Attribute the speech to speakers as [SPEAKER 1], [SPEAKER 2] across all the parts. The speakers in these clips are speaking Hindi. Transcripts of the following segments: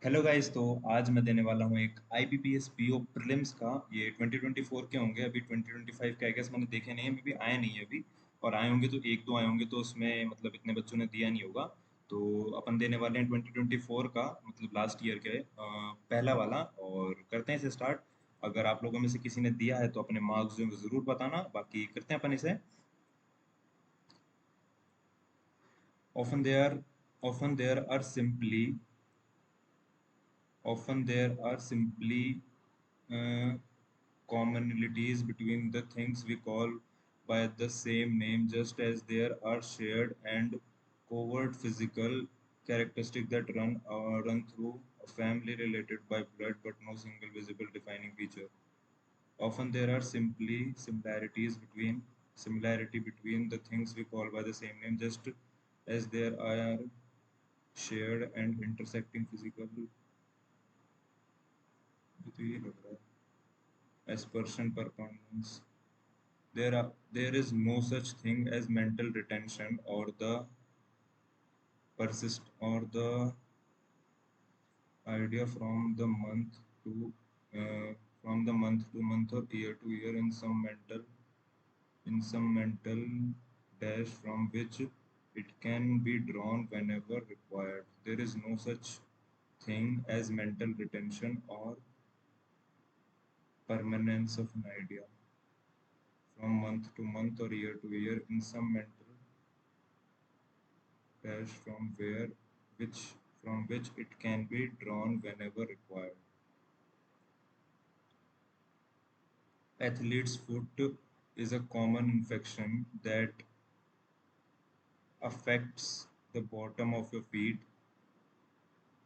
[SPEAKER 1] Hello guys. तो आज मैं देने वाला हूँ एक IBPS PO प्रीलिम्स का। ये 2024 के होंगे। अभी 2025 के आई गेस मैंने देखे नहीं है, मे बी आए नहीं है अभी। और आए होंगे तो एक दो आए होंगे, तो उसमें मतलब इतने बच्चों ने दिया नहीं होगा। तो अपन देने वाले हैं 2024 का, मतलब लास्ट ईयर के पहला वाला। और करते हैं इसे स्टार्ट। अगर आप लोगों में से किसी ने दिया है तो अपने मार्क्स जो हैं वो ज़रूर बताना। बाकी करते हैं अपन इसे। Often there often there are simply Often there are simply uh, commonalities between the things we call by the same name, just as there are shared and covert physical characteristics that run through a family related by blood, but no single visible defining feature. Often there are simply similarity between the things we call by the same name, just as there are shared and intersecting physical. तो ये लग रहा है aspersion performance. There is no such thing as mental retention or the idea to uh, from the month to month or year to year in some mental dash from which it can be drawn whenever required. There is no such thing as mental retention or permanence of an idea from month to month or year to year in some mental dash which from which it can be drawn whenever required. Athlete's foot is a common infection that affects the bottom of your feet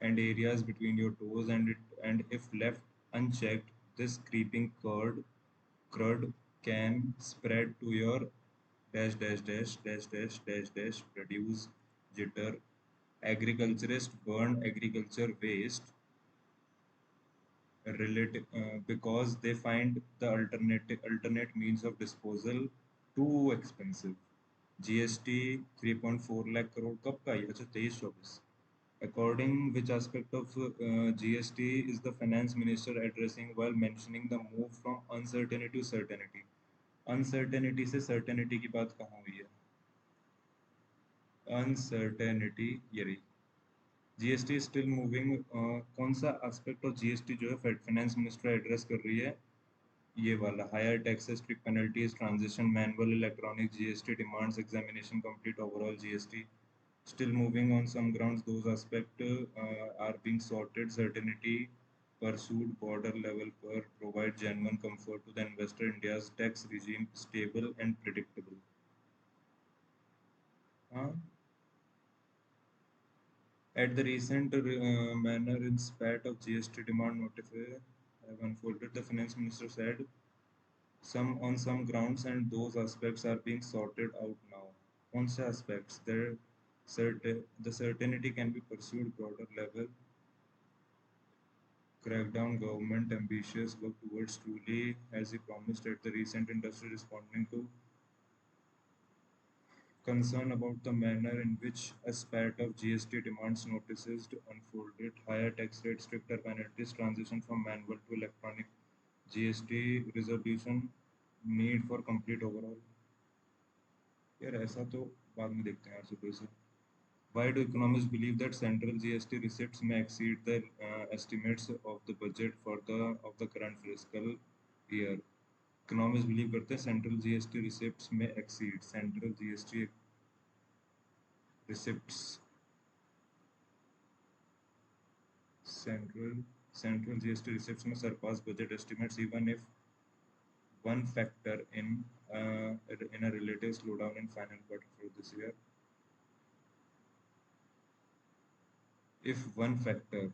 [SPEAKER 1] and areas between your toes, and if left unchecked, this creeping crud can spread to your dash dash dash dash dash dash dash produce jitter. Agriculturists burn agriculture waste because they find the alternate means of disposal too expensive. GST 3.4 lakh crore कब का है? अच्छा, 23-24। According which aspect of GST is the finance minister addressing while mentioning the move from uncertainty to certainty? Uncertainty से certainty की बात कहाँ हुई है? Uncertainty ये रही। GST still moving. कौन सा एस्पेक्ट ऑफ जीएसटी जो है फाइनेंस मिनिस्टर एड्रेस कर रही है? ये वाला higher taxes, strict penalties, transition manual, electronic GST demands, examination complete, overall GST still moving on some grounds. Those aspects are being sorted. Certainty pursued border level per provide genuine comfort to the investor. India's tax regime stable and predictable. हाँ, at the recent manner in spite of GST demand notified have unfolded, the finance minister said some on some grounds and those aspects are being sorted out now. On some aspects, the certainty can be pursued broader level crackdown government ambitious work towards truly as he promised at the recent industry responding to concern about the manner in which a spat of GST demands notices unfolded, higher tax rates, stricter penalties, transition from manual to electronic GST resolution, need for complete overall. यार ऐसा तो बाद में देखते हैं यार सुबह से. Why do economists believe that central GST receipts may exceed the estimates of the budget for the of the current fiscal year? Economists believe करते हैं central GST receipts में exceed receipts central central GST receipts में surpass budget estimates even if one factor in a relative slowdown in final quarter for this year. If one factor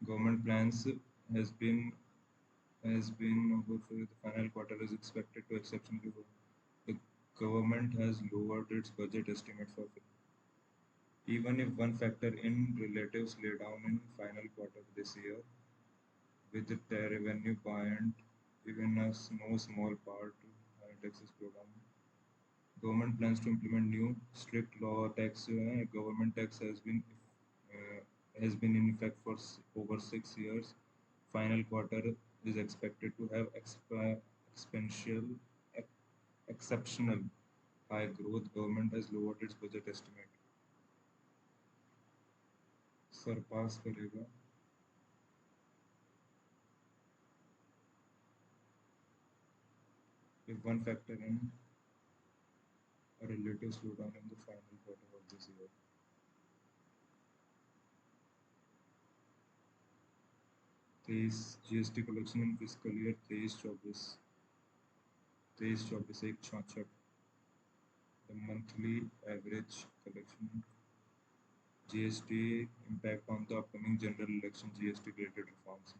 [SPEAKER 1] government plans has been good for the final quarter is expected to exceptionally good. The government has lowered its budget estimate for even if one factor in relative slowdown in final quarter this year, with the revenue buoyant, even a no small part higher taxes program. Government plans to implement new strict law tax. Government tax has been has been in effect for over 6 years. Final quarter is expected to have exponential, ex- exceptional high growth. Government has lowered its budget estimate. Sarpass करेगा if one factor in a relative slowdown in the final quarter of this year. तेईस GST collection in physical year 23-24 एक 66 the monthly average collection GST impact on the upcoming general election GST related reforms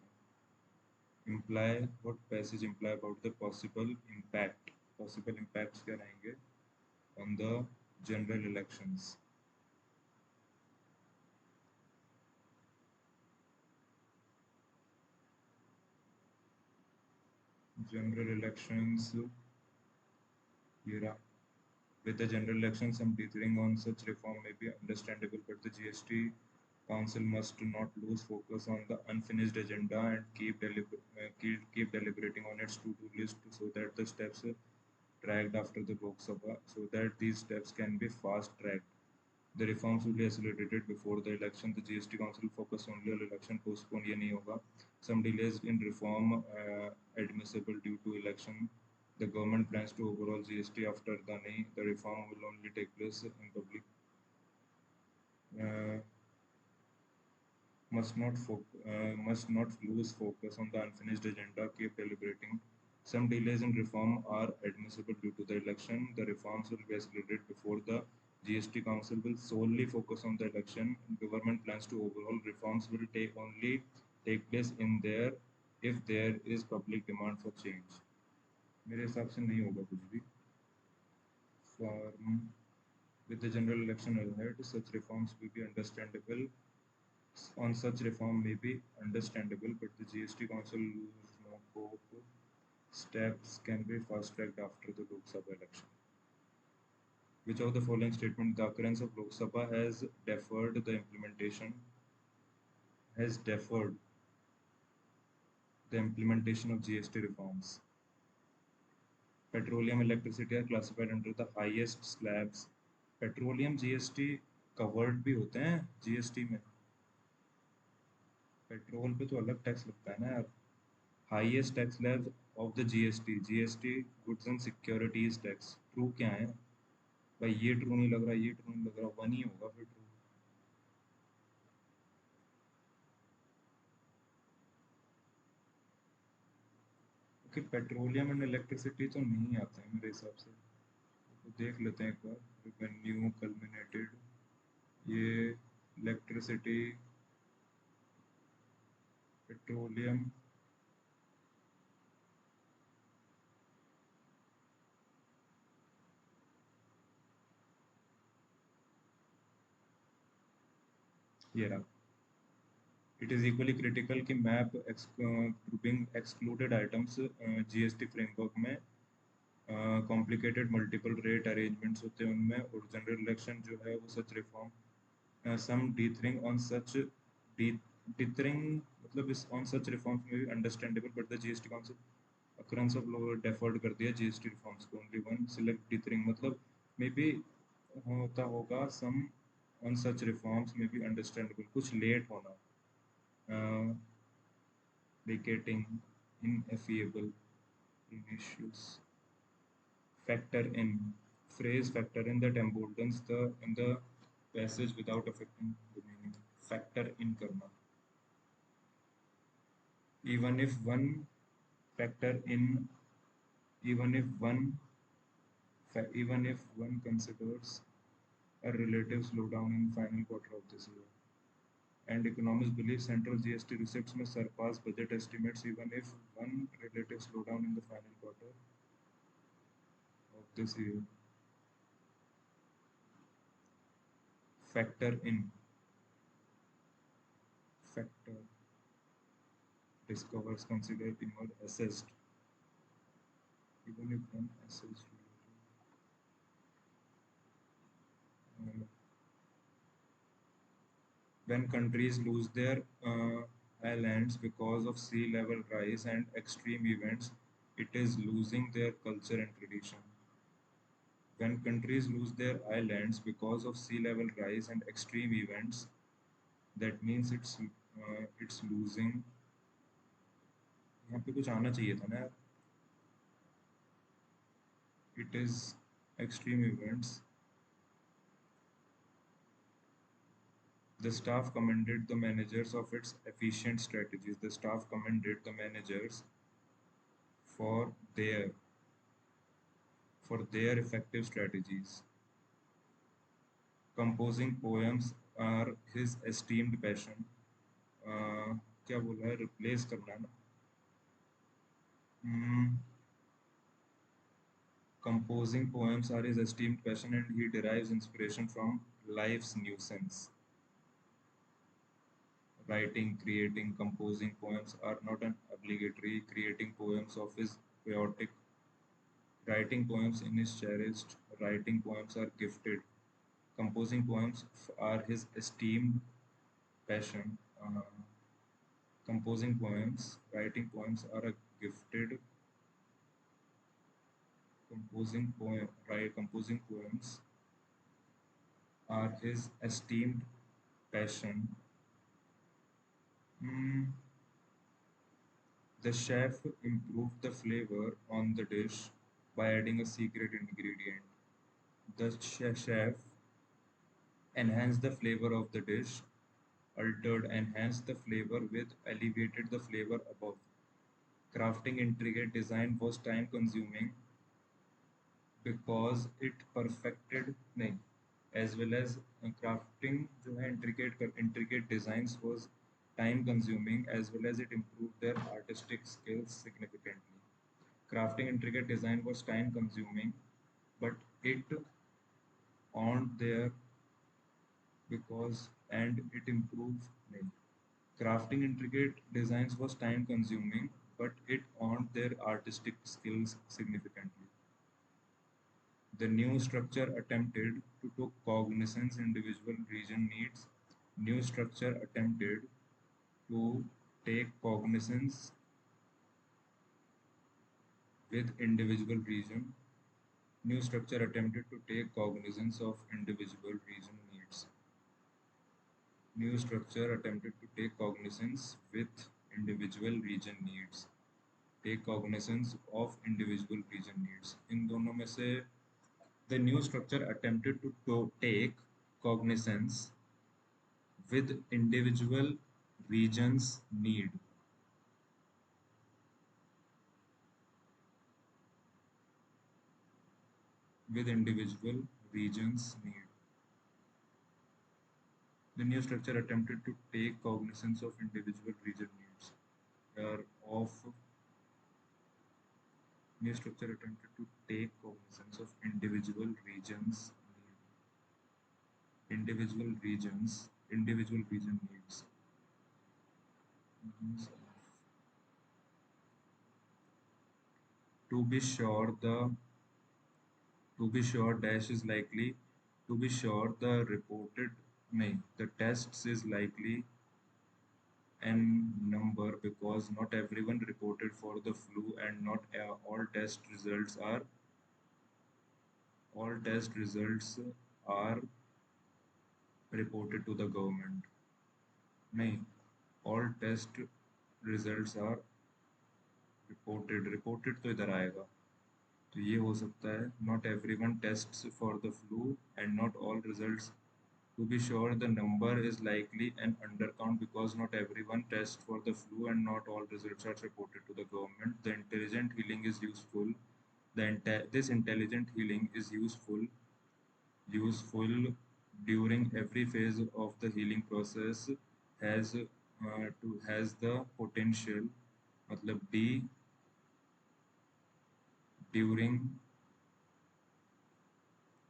[SPEAKER 1] imply what passage imply about the possible impacts क्या रहेंगे on the general elections. General elections era. With the general elections, some dithering on such reform may be understandable, but the GST Council must not lose focus on the unfinished agenda and keep deliberating on its to-do list so that the steps tracked after the Lok Sabha, so that these steps can be fast-tracked. The reforms will be accelerated before the election. The GST Council focus only on election. Postpone ये नहीं होगा. Some delays in reform admissible due to election. The government plans to overhaul GST after the नहीं. The reform will only take place in public. Uh, must not lose focus on the unfinished agenda. Keep deliberating. Some delays in reform are admissible due to the election. The reforms will be accelerated before the GST Council will solely focus on the election. Government plans to overhaul reforms will take place in there if there is public demand for change. मेरे हिसाब से नहीं होगा कुछ भी. Form with the general election ahead, such reforms will be understandable. On such reform may be understandable, but the GST Council lose no hope. Steps can be fast-tracked after the Lok Sabha election. Which of the following statement the occurrence of Lok Sabha has deferred the implementation of GST reforms? Petroleum, electricity are classified under the highest slabs. Petroleum GST covered भी होते हैं GST में. पेट्रोल पे तो अलग टैक्स लगता है ना यार. Highest tax slab of the GST goods and securities tax. True क्या है भाई? ये ट्रू नहीं लग रहा, ये ट्रू नहीं लग रहा. वन ही होगा फिर true. Okay, petroleum and electricity तो नहीं आते हैं मेरे हिसाब से. तो देख लेते हैं एक बार. रेवेन्यू कल्मिनेटेड, ये इलेक्ट्रिसिटी, पेट्रोलियम, ये रहा. इट इज़ इक्वली क्रिटिकल कि map grouping excluded items GST framework में कॉम्प्लिकेटेड मल्टीपल रेट अरेंजमेंट्स होते हैं उनमें. और जनरल इलेक्शन जो है वो सच रिफॉर्म सम डीथरिंग ऑन सच डीथरिंग मतलब इस ऑन सच रिफॉर्म्स में भी understandable, but the GST council अक्रंस of lower deferred कर दिया जीएसटी रिफॉर्म्स को. ओनली वन सिलेक्ट डीथरिंग मतलब मे बी होता होगा. सम ऑन सच रिफॉर्म्स में भी अंडरस्टैंडेबल, कुछ लेट होना. vacating, ineffiable, pernicious. Factor in. Phrase factor in that emboldens the in the passage without affecting the meaning. Factor in karna. Even if one factor in, even if one even if one considers a relative slowdown in final quarter of this year. And economists believe central GST receipts may surpass budget estimates even if one relative slowdown in the final quarter of this year. Factor in. Factor discovers, considered, emerged, assessed. Even if one assessed When countries lose their islands because of sea level rise and extreme events, it is losing their culture and tradition. When countries lose their islands because of sea level rise and extreme events, that means it's losing. यहाँ पे कुछ आना चाहिए था ना यार. It is extreme events. The staff commended the managers of its efficient strategies. The staff commended the managers for their effective strategies. Composing poems are his esteemed passion. क्या बोला है रिप्लेस करना है ना. Hmm, composing poems are his esteemed passion and he derives inspiration from life's nuisance. Writing, creating, composing poems are not an obligatory. Creating poems of his poetic. Writing poems in his cherished. Writing poems are gifted. Composing poems are his esteemed passion. Composing poems, writing poems are a gifted. Composing poems are his esteemed passion. Hmm, the chef improved the flavor on the dish by adding a secret ingredient. The chef enhanced the flavor of the dish, altered, enhanced the flavor with elevated the flavor above. Crafting intricate design was time consuming because it perfected नहीं as well as crafting जो है intricate designs was time consuming as well as it improved their artistic skills significantly. Crafting intricate design was time consuming, but it earned their because and it improved नहीं. Crafting intricate designs was time consuming, but it earned their artistic skills significantly. The new structure attempted to take cognizance individual region needs. New structure attempted to take cognizance with individual region. New structure attempted to take cognizance of individual region needs. New structure attempted to take cognizance with individual region needs. Take cognizance of individual region needs. इन दोनों में से the new structure attempted to take cognizance with individual regions need. With individual regions need. The new structure attempted to take cognizance of individual region needs. Of new structure attempted to take cognizance of individual regions need. Individual region needs. To be sure, dash is likely. To be sure, the reported may the tests is likely n number because not everyone reported for the flu and not all test results are reported to the government. नहीं, all test results are reported तो इधर आएगा. तो ये हो सकता है not everyone tests for the flu and not all results. To be sure, the number is likely an undercount because not everyone tests for the flu and not all results are reported to the government. The intelligent healing is useful. This intelligent healing is useful during every phase of the healing process has the potential मतलब D during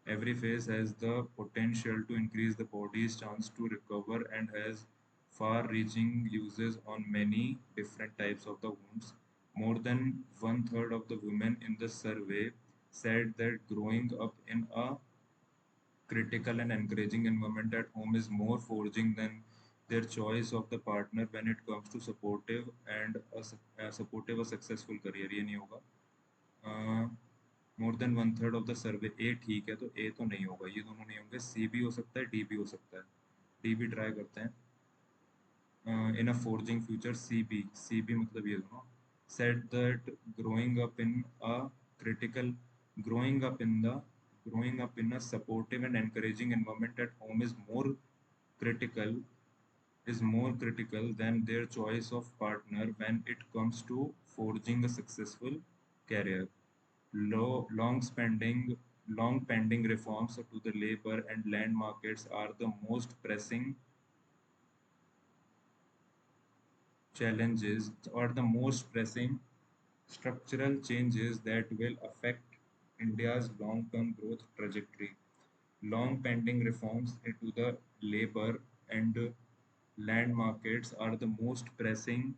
[SPEAKER 1] every phase has the potential to increase the body's chance to recover and has far-reaching uses on many different types of the wounds. More than one-third of the women in the survey said that growing up in a critical and encouraging environment at home is more forging than their choice of the partner when it comes to supportive and supportive or successful career, ये नहीं होगा। More than one third of the survey, ए ठीक है, तो ए तो नहीं होगा, ये दोनों नहीं होंगे, सी भी हो सकता है, डी भी हो सकता है, डी भी ट्राई करते हैं। इन अ फोर्जिंग फ्यूचर, सी बी मतलब ये दोनों। Set that growing up in a critical growing up in a supportive and encouraging environment at home critical is more critical than their choice of partner when it comes to forging a successful career. Long spending long pending reforms to the labor and land markets are the most pressing challenges or the most pressing structural changes that will affect India's long-term growth trajectory. Long pending reforms into the labor and land markets are the most pressing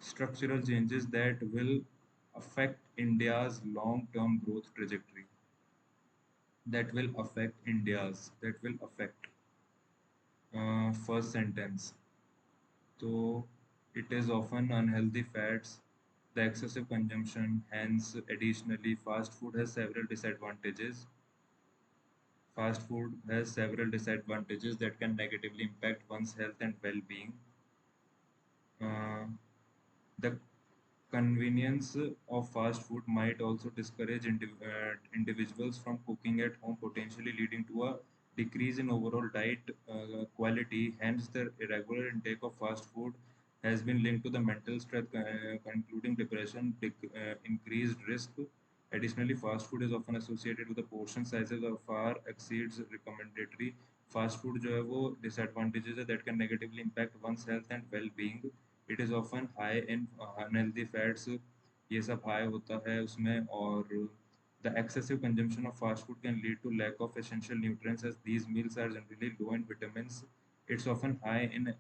[SPEAKER 1] structural changes that will affect India's long-term growth trajectory. That will affect. First sentence. So it is often unhealthy fats, the excessive consumption, hence additionally Fast food has several disadvantages that can negatively impact one's health and well-being. Uh, the convenience of fast food might also discourage individuals from cooking at home, potentially leading to a decrease in overall diet quality. Hence, the irregular intake of fast food has been linked to the mental stress, including depression, increased risk. Additionally, fast food is often associated with the portion sizes of far exceeds recommendatory. Fast food जो है वो disadvantages है that can negatively impact one's health and well-being. It is often high in unhealthy fats, ये सब high होता है उसमें, और the excessive consumption of fast food can lead to lack of essential nutrients as these meals are generally low in vitamins. It's often high in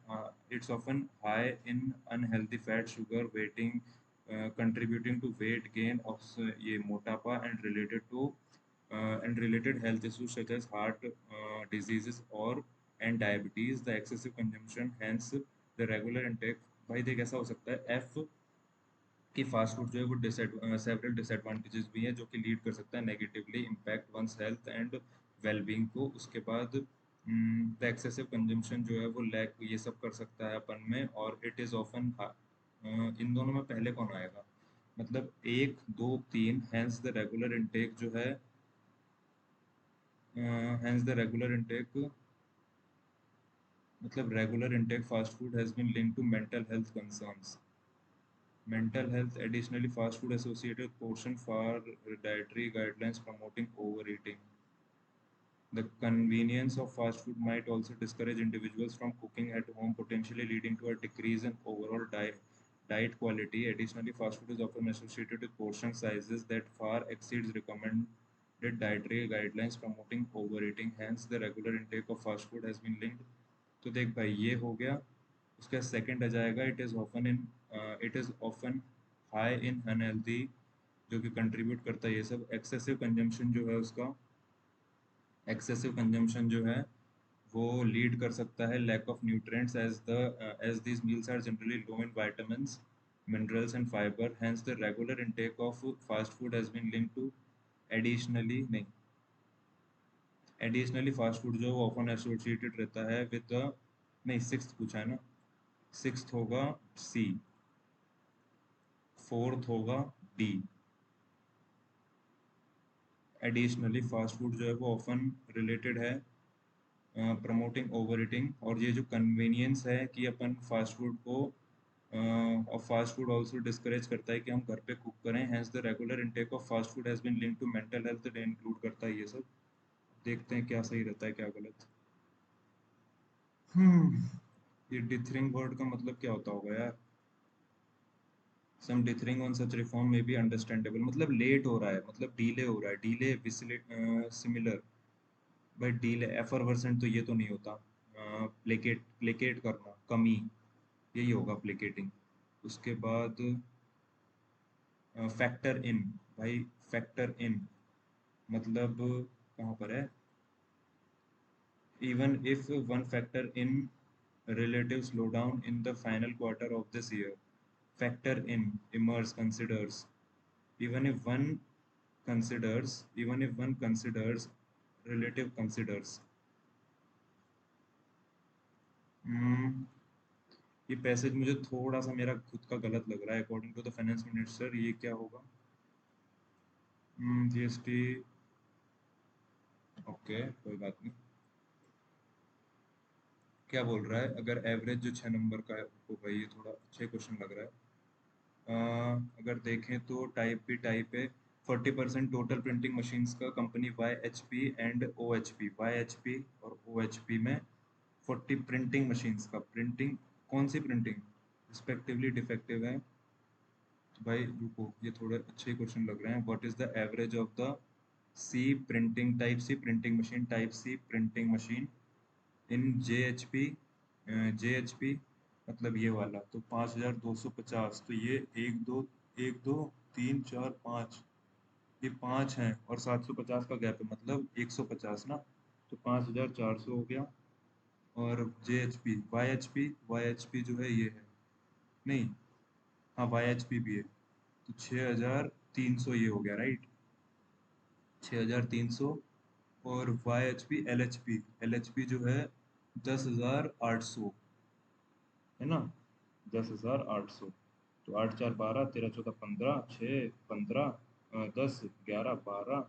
[SPEAKER 1] unhealthy fat, sugar, contributing to weight gain of ये मोटापा and related health issues such as heart diseases or and diabetes. The excessive consumption, hence the regular intake. भाई देख ऐसा हो सकता है एफ कि फास्ट फूड जो है वो सेवरल डिसएडवांटेजेस भी हैं जो कि लीड कर सकता है negatively impact one's health and wellbeing को। उसके बाद द एक्सेसिव कंजम्पशन जो है वो लैक ये सब कर सकता है अपन में, और इट इज़ ऑफन इन दोनों में पहले कौन आएगा, मतलब एक दो तीन, हैंस द रेगुलर इनटेक जो है, हैंस द रेगुलर इनटेक मतलब regular intake fast food has been linked to mental health concerns. Mental health. Additionally, fast food associated portion for dietary guidelines promoting overeating. The convenience of fast food might also discourage individuals from cooking at home, potentially leading to a decrease in overall diet quality. Additionally, fast food is often associated with portion sizes that far exceeds recommended dietary guidelines, promoting overeating. Hence, the regular intake of fast food has been linked। तो देख भाई ये हो गया। उसका सेकंड आ जाएगा it is often high in unhealthy, जो कि कंट्रीब्यूट करता है ये सब। एक्सेसिव कंजम्पशन जो है वो लीड कर सकता है lack of nutrients as these meals are generally low in vitamins, minerals and fibre. Hence the regular intake of fast food has been linked to additionally नहीं एडिशनली फास्ट फूड जो ऑफन एसोसिएटेड रहता है विद द, नहीं सिक्स्थ पूछा है ना, सिक्स्थ होगा सी, फोर्थ होगा डी। एडिशनली फास्ट फूड जो है वो ऑफन रिलेटेड है प्रमोटिंग ओवर ईटिंग, और ये जो कन्वीनियंस है कि अपन फास्ट फूड को और फास्ट फूड ऑल्सो डिस्करेज करता है कि हम घर पे कुक करें। Hence the regular intake of fast food has been linked to mental health, include करता है ये सब। देखते हैं क्या सही रहता है क्या गलत। ये डिथरिंग वर्ड का मतलब क्या होता होगा यार। सम डिथरिंग ऑन सच रिफॉर्म में बी अंडरस्टैंडेबल, मतलब लेट हो रहा है, मतलब डीले हो रहा है, डीले सिमिलर। भाई डीले एफरवर्सेंट तो ये तो नहीं होता। प्लेकेट करना, कमी, यही होगा प्लेकेटिंग। उसके बाद फैक्टर इन, भाई फैक्टर इन मतलब कहाँ पर है, even if one factor in relative slowdown in the final quarter of this year. Factor in, immerse, considers. Even if one even if one considers, relative considers. Hmm, ये पैसेज मुझे थोड़ा सा मेरा खुद का गलत लग रहा है। According to the finance minister ये क्या होगा? जीएसटी। ओके, कोई बात नहीं। क्या बोल रहा है? अगर एवरेज जो 6 नंबर का है होगा, ये थोड़ा अच्छा क्वेश्चन लग रहा है। अगर देखें तो टाइप भी टाइप है। 40% टोटल प्रिंटिंग मशीन्स का company Y H P and O H P, Y H P और ओ एच पी में 40 प्रिंटिंग मशीन्स का प्रिंटिंग, कौन सी प्रिंटिंग रिस्पेक्टिवली डिफेक्टिव है? तो भाई रुको, ये थोड़े अच्छे क्वेश्चन लग रहे हैं। What is the average of the C printing, type C printing machine, type C printing machine in J H P, J H P मतलब ये वाला तो 5250। तो ये एक दो तीन चार पाँच, ये पाँच हैं और 750 का गैप है, मतलब 150 ना। तो 5400 हो गया। और J H P, Y H P जो है ये है, नहीं, हाँ वाई एच पी भी है। तो 6300 ये हो गया, राइट? 6300। और Y H P L H P जो है 10,800, है ना? 10,800। तो 8 4 12, 13 14 15, 6 15, 10 11 12,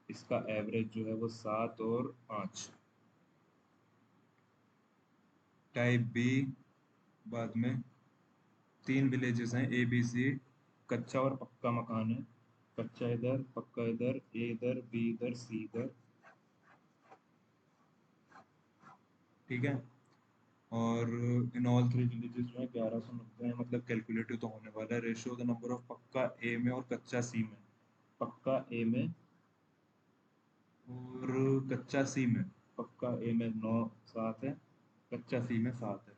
[SPEAKER 1] इसका एवरेज जो है वो 7 और 5। टाइप बी, बाद में 3 विलेजेस हैं ए बी सी। कच्चा और पक्का मकान है। कच्चा इधर, पक्का इधर, ए इधर, बी इधर, सी इधर। ठीक है। और इन ऑल 3 विलेजेस जो है 1190 है, मतलब कैलकुलेटिव तो होने वाला है। रेशियो द नंबर ऑफ पक्का ए में और कच्चा सी में। पक्का ए में और कच्चा सी में। पक्का ए में 9 7 है, कच्चा सी में 7 है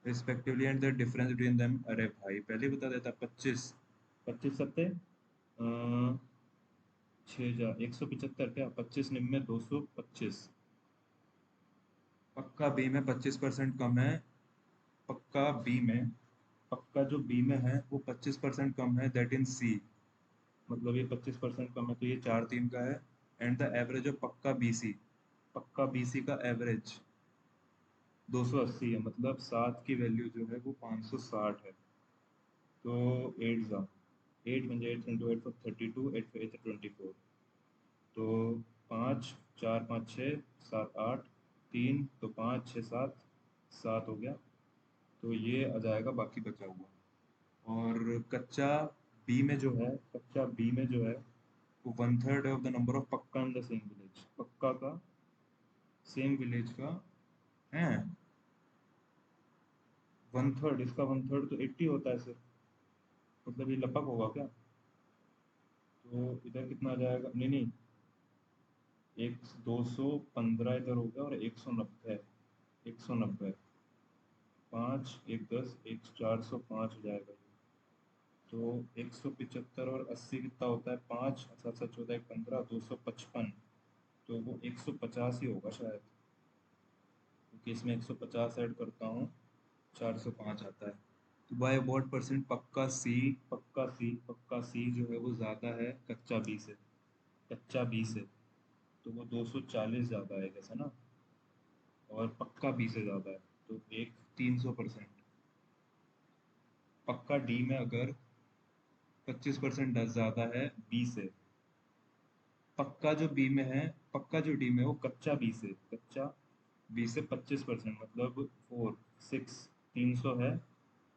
[SPEAKER 1] respectively, and the difference between them. अरे भाई पहले ही बता देता। 25, 25 सत्ते 6 175, क्या 25 निम्न 225। पक्का बी में 25% कम है। पक्का बी में, पक्का जो बी में है वो 25% कम है, दैट इन सी। मतलब ये 25% कम है, तो ये 4 3 का है। एंड द एवरेज ऑफ पक्का बी सी, पक्का बी सी का एवरेज 280 है, मतलब 7 की वैल्यू जो है वो 560 है। तो 8 जा 8 म्हणजे 8 इंटू 8 फॉर 32, 8 for 8 24। तो 5 4 5 6 7 8, 3 तो 5 6 7, 7 हो गया। तो ये आ जाएगा बाकी बचा हुआ। और कच्चा बी में जो है, कच्चा बी में जो है वो 1/3 ऑफ द नंबर ऑफ पक्का इन द सेम विलेज। पक्का का सेम विलेज का है 1/3, इसका 1/3 तो 80 होता है सर। मतलब ये लगभग होगा क्या? तो इधर कितना आ जाएगा? नहीं नहीं, एक 215 इधर हो गया और 190, 190। 5 1 10, 1 405 हो जाएगा। तो 175 और 80 कितना होता है? 5 7 7 14 15, 255। तो वो 150 ही होगा शायद, क्योंकि इसमें 150 ऐड करता हूँ, 405 आता है। तो बाय वॉट परसेंट पक्का सी, पक्का सी जो है वो ज़्यादा है कच्चा बी से, कच्चा बी से। तो वो 240 ज़्यादा है जैसे ना, और पक्का बी से ज़्यादा है। तो एक 300%। पक्का डी में अगर 25% ज़्यादा है बी से। पक्का जो बी में है, पक्का जो डी में है वो कच्चा बी से, कच्चा बी से 25%, मतलब 4 6, 300 है।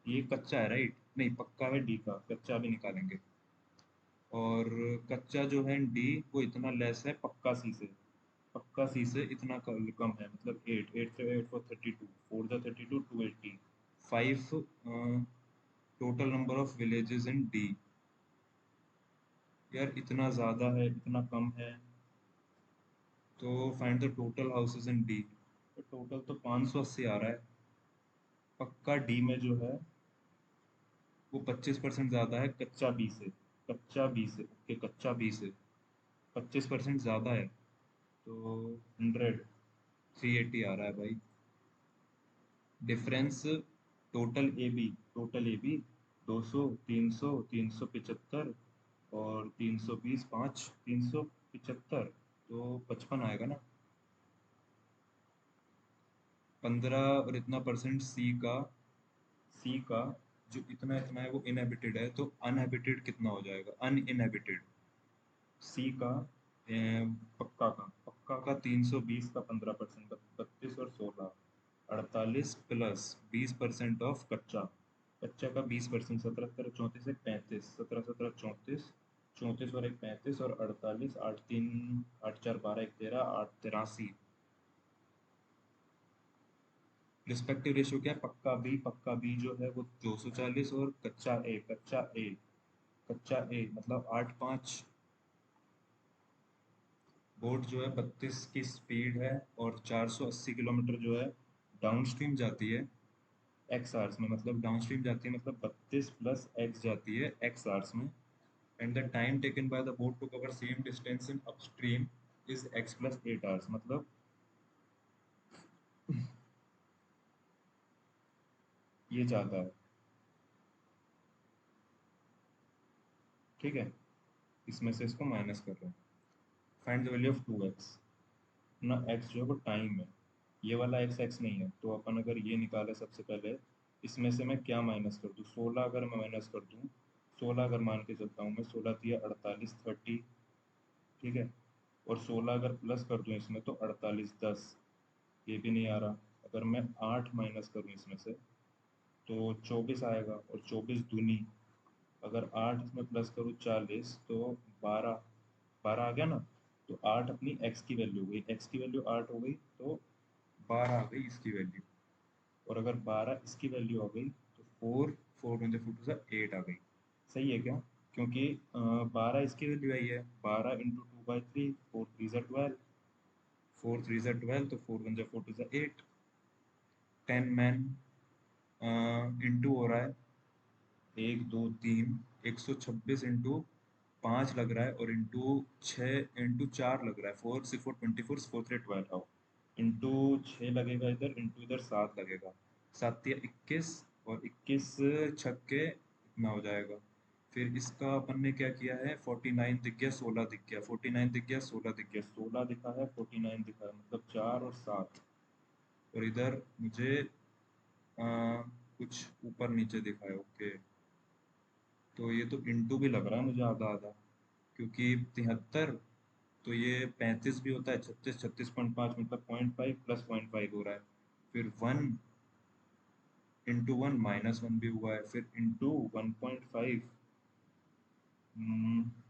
[SPEAKER 1] ये कच्चा है, राइट? नहीं, पक्का है डी का, कच्चा भी निकालेंगे। और कच्चा जो है डी वो इतना लेस है पक्का सी से, पक्का सी से इतना कम है, मतलब 8 8 से 8 for 32, 4 जा 32, 280। 5 total number of villages in D. यार इतना ज़्यादा है इतना कम है, तो find the total houses in D. तो टोटल तो 580 आ रहा है। पक्का डी में जो है वो 25% ज़्यादा है कच्चा बी से, कच्चा बी से, ओके, कच्चा बी से 25% ज़्यादा है। तो 100, 380 आ रहा है भाई। डिफरेंस टोटल ए बी 200, 300, 375 और 320, 5, 375, तो 55 आएगा ना। 15 और इतना परसेंट सी का जो इतना इतना है वो इनहेबिटेड है, तो अनहेबिटेड कितना हो जाएगा, अनइनहेबिटेड। सी का पक्का का 320 का 15%, 32 और 16, 48 प्लस 20% ऑफ कच्चा। कच्चा का 20%, 17 17 34 एक 35, 17 17 34, 34 और एक 35 और 48, 8 3 8 4 12 एक 13, 8 83। रिस्पेक्टिव रेशियो क्या है, पक्का बी जो है वो 240 और कच्चा ए मतलब 8 5। बोट जो है 32 की स्पीड है और 480 किलोमीटर जो है डाउन स्ट्रीम जाती है एक्स आवर्स में, मतलब डाउन स्ट्रीम जाती है मतलब 32 प्लस एक्स जाती है एक्स आवर्स में। And the time taken by the boat to cover same distance in upstream is x plus 8 hours, मतलब ये जाता है। ठीक है, इसमें से इसको माइनस कर रहे हैं। Find the value of 2x। ना x जो है वो टाइम है, ये वाला x x नहीं है, तो अपन अगर ये निकाले सबसे पहले, इसमें से मैं क्या माइनस कर दूँ, 16 अगर मैं माइनस कर दूँ, 16 अगर मान के चलता हूँ मैं, 16 दिया 48 30, ठीक है। और 16 अगर प्लस कर दूँ इसमें तो 48 10, ये भी नहीं आ रहा। अगर मैं 8 माइनस करूँ इसमें से तो 24 आएगा, और 24 दूनी, अगर 8 इसमें प्लस करूँ 40 तो 12, 12 आ गया ना। तो 8 अपनी x की वैल्यू हो गई, x की वैल्यू 8 हो गई, तो 12 आ गई इसकी वैल्यू। और अगर 12 इसकी वैल्यू आ गई तो 4 4 वन 4 8 आ गई। सही है क्या, क्योंकि 12 इसकी वैल्यू आई है, 12 × 2/3, 4 3 ज़ा 12, 4 3 ज़ा 12, तो 4 1 ज़ा 4 2 ज़ा 8। 10 मैन इंटू हो रहा है 1 2 3, 126 इंटू 5 लग रहा है, और इंटू 6 इंटू 4 लग रहा है, 4 6 4 24, 4 3 12 आओ। इंटू 6 लगेगा इधर, इंटू इधर 7 लगेगा, 7 या 21, और 21 छक्के इतना हो जाएगा। फिर इसका अपन ने क्या किया है, 49 दिख गया, 16 दिख गया, 49 दिख गया, 16 दिख गया, 16 दिखा है, 49 दिखा है, मतलब 4 और 7। और इधर मुझे कुछ ऊपर नीचे दिखा है, ओके। तो ये तो इंटू भी लग रहा है मुझे आधा आधा, क्योंकि 73, तो ये 35 भी होता है, 36 36.5 मतलब 0.5 प्लस 0.5 हो रहा है। फिर 1 × 1 -1 भी हुआ है, फिर इंटू 1.5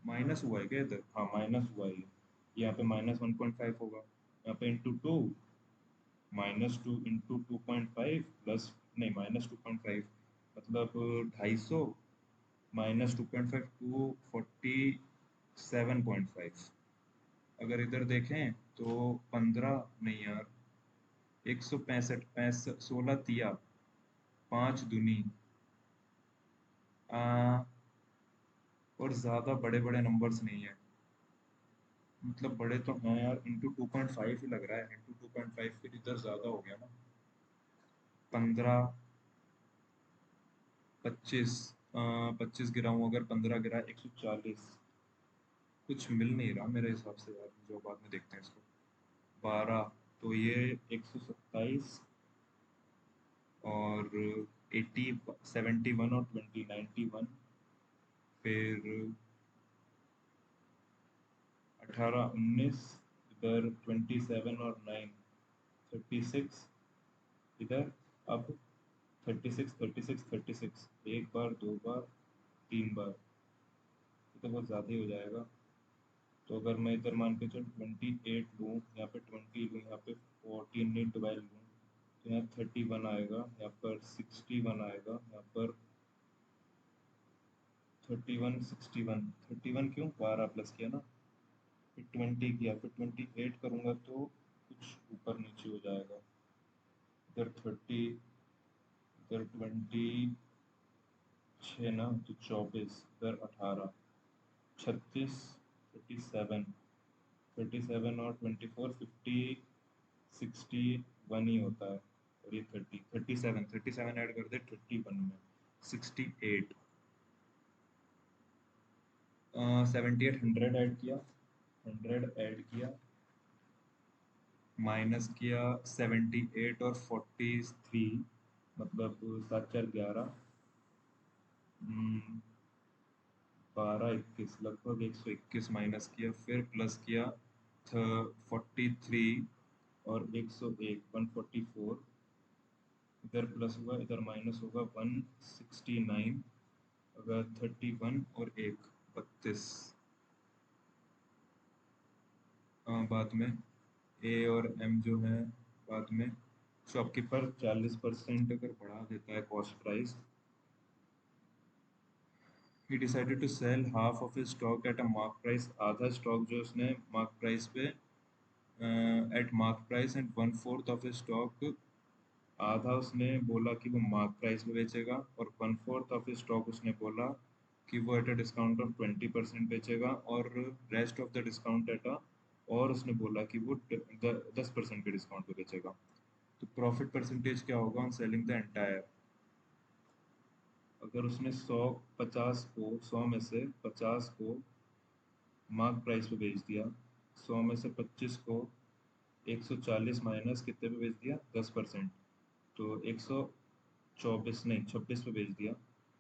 [SPEAKER 1] माइनस हुआ है क्या इधर, हाँ माइनस हुआ है ये। यहाँ पे -1.5 होगा, यहाँ पे इंटू 2, -2 इंटू 2.5 प्लस, नहीं -2.5 मतलब 250, -2.5 247.5। अगर इधर देखें तो 15 नहीं यार, 165, 65, 16 तिया, 5 दूनी, और ज़्यादा बड़े बड़े नंबर्स नहीं है, मतलब बड़े तो हैं यार, इंटू 2.5 ही लग रहा है, इंटू 2.5 फिर इधर ज़्यादा हो गया ना। 15, 25, 25 गिराऊँ, अगर 15 गिरा 140, कुछ मिल नहीं रहा मेरे हिसाब से यार, जो बाद में देखते हैं इसको। 12, तो ये 127, और 80, 71 और 20 91, फिर 18 19, इधर 27 और 9 36, इधर अब 36 36 36, एक बार, दो बार, 3 बार, ये तो बहुत ज़्यादा ही हो जाएगा। तो अगर मैं इधर मान के चल 28 लूँ, यहाँ पे 20 लूँ, यहाँ पे 14 नहीं 12 लूँ, तो यहाँ 31 आएगा, यहाँ पर 61 आएगा, यहाँ पर 31 61, 31 क्यों, 12 प्लस किया ना, फिर 20 किया, फिर 28 करूँगा तो कुछ ऊपर नीचे हो जाएगा। इधर 30, इधर 26 ना, तो 24, इधर 18, 36, 37, 37 और 24 50 61 ही होता है। और ये 37 ऐड कर दे 31 में 68 78 100 ऐड किया 100 ऐड किया माइनस किया 78 और 43 मतलब 7 4 11 12 21 लगभग 121 माइनस किया फिर प्लस किया 43 और 101 144 इधर प्लस हुआ इधर माइनस होगा 169 अगर 31 और एक 32 बाद में ए और एम जो है बाद में शॉपकीपर 40% अगर बढ़ा देता है cost price he decided to sell half of his stock at a mark price आधा स्टॉक जो उसने मार्क प्राइस पे at mark price and 1/4 of his stock आधा उसने बोला कि वो मार्क प्राइस पे बेचेगा और 1/4 ऑफ हिज स्टॉक उसने बोला कि वो एट अ डिस्काउंट ऑफ 20% बेचेगा और rest of the discount at a और उसने बोला कि वो 10% के डिस्काउंट पे बेचेगा तो प्रॉफिट परसेंटेज क्या होगा ऑन सेलिंग द एंटायर अगर उसने 100 में से 50 को मार्क प्राइस पे बेच दिया 100 में से 25 को 140 माइनस कितने पे बेच दिया 10% तो 124 नहीं 26 पे बेच दिया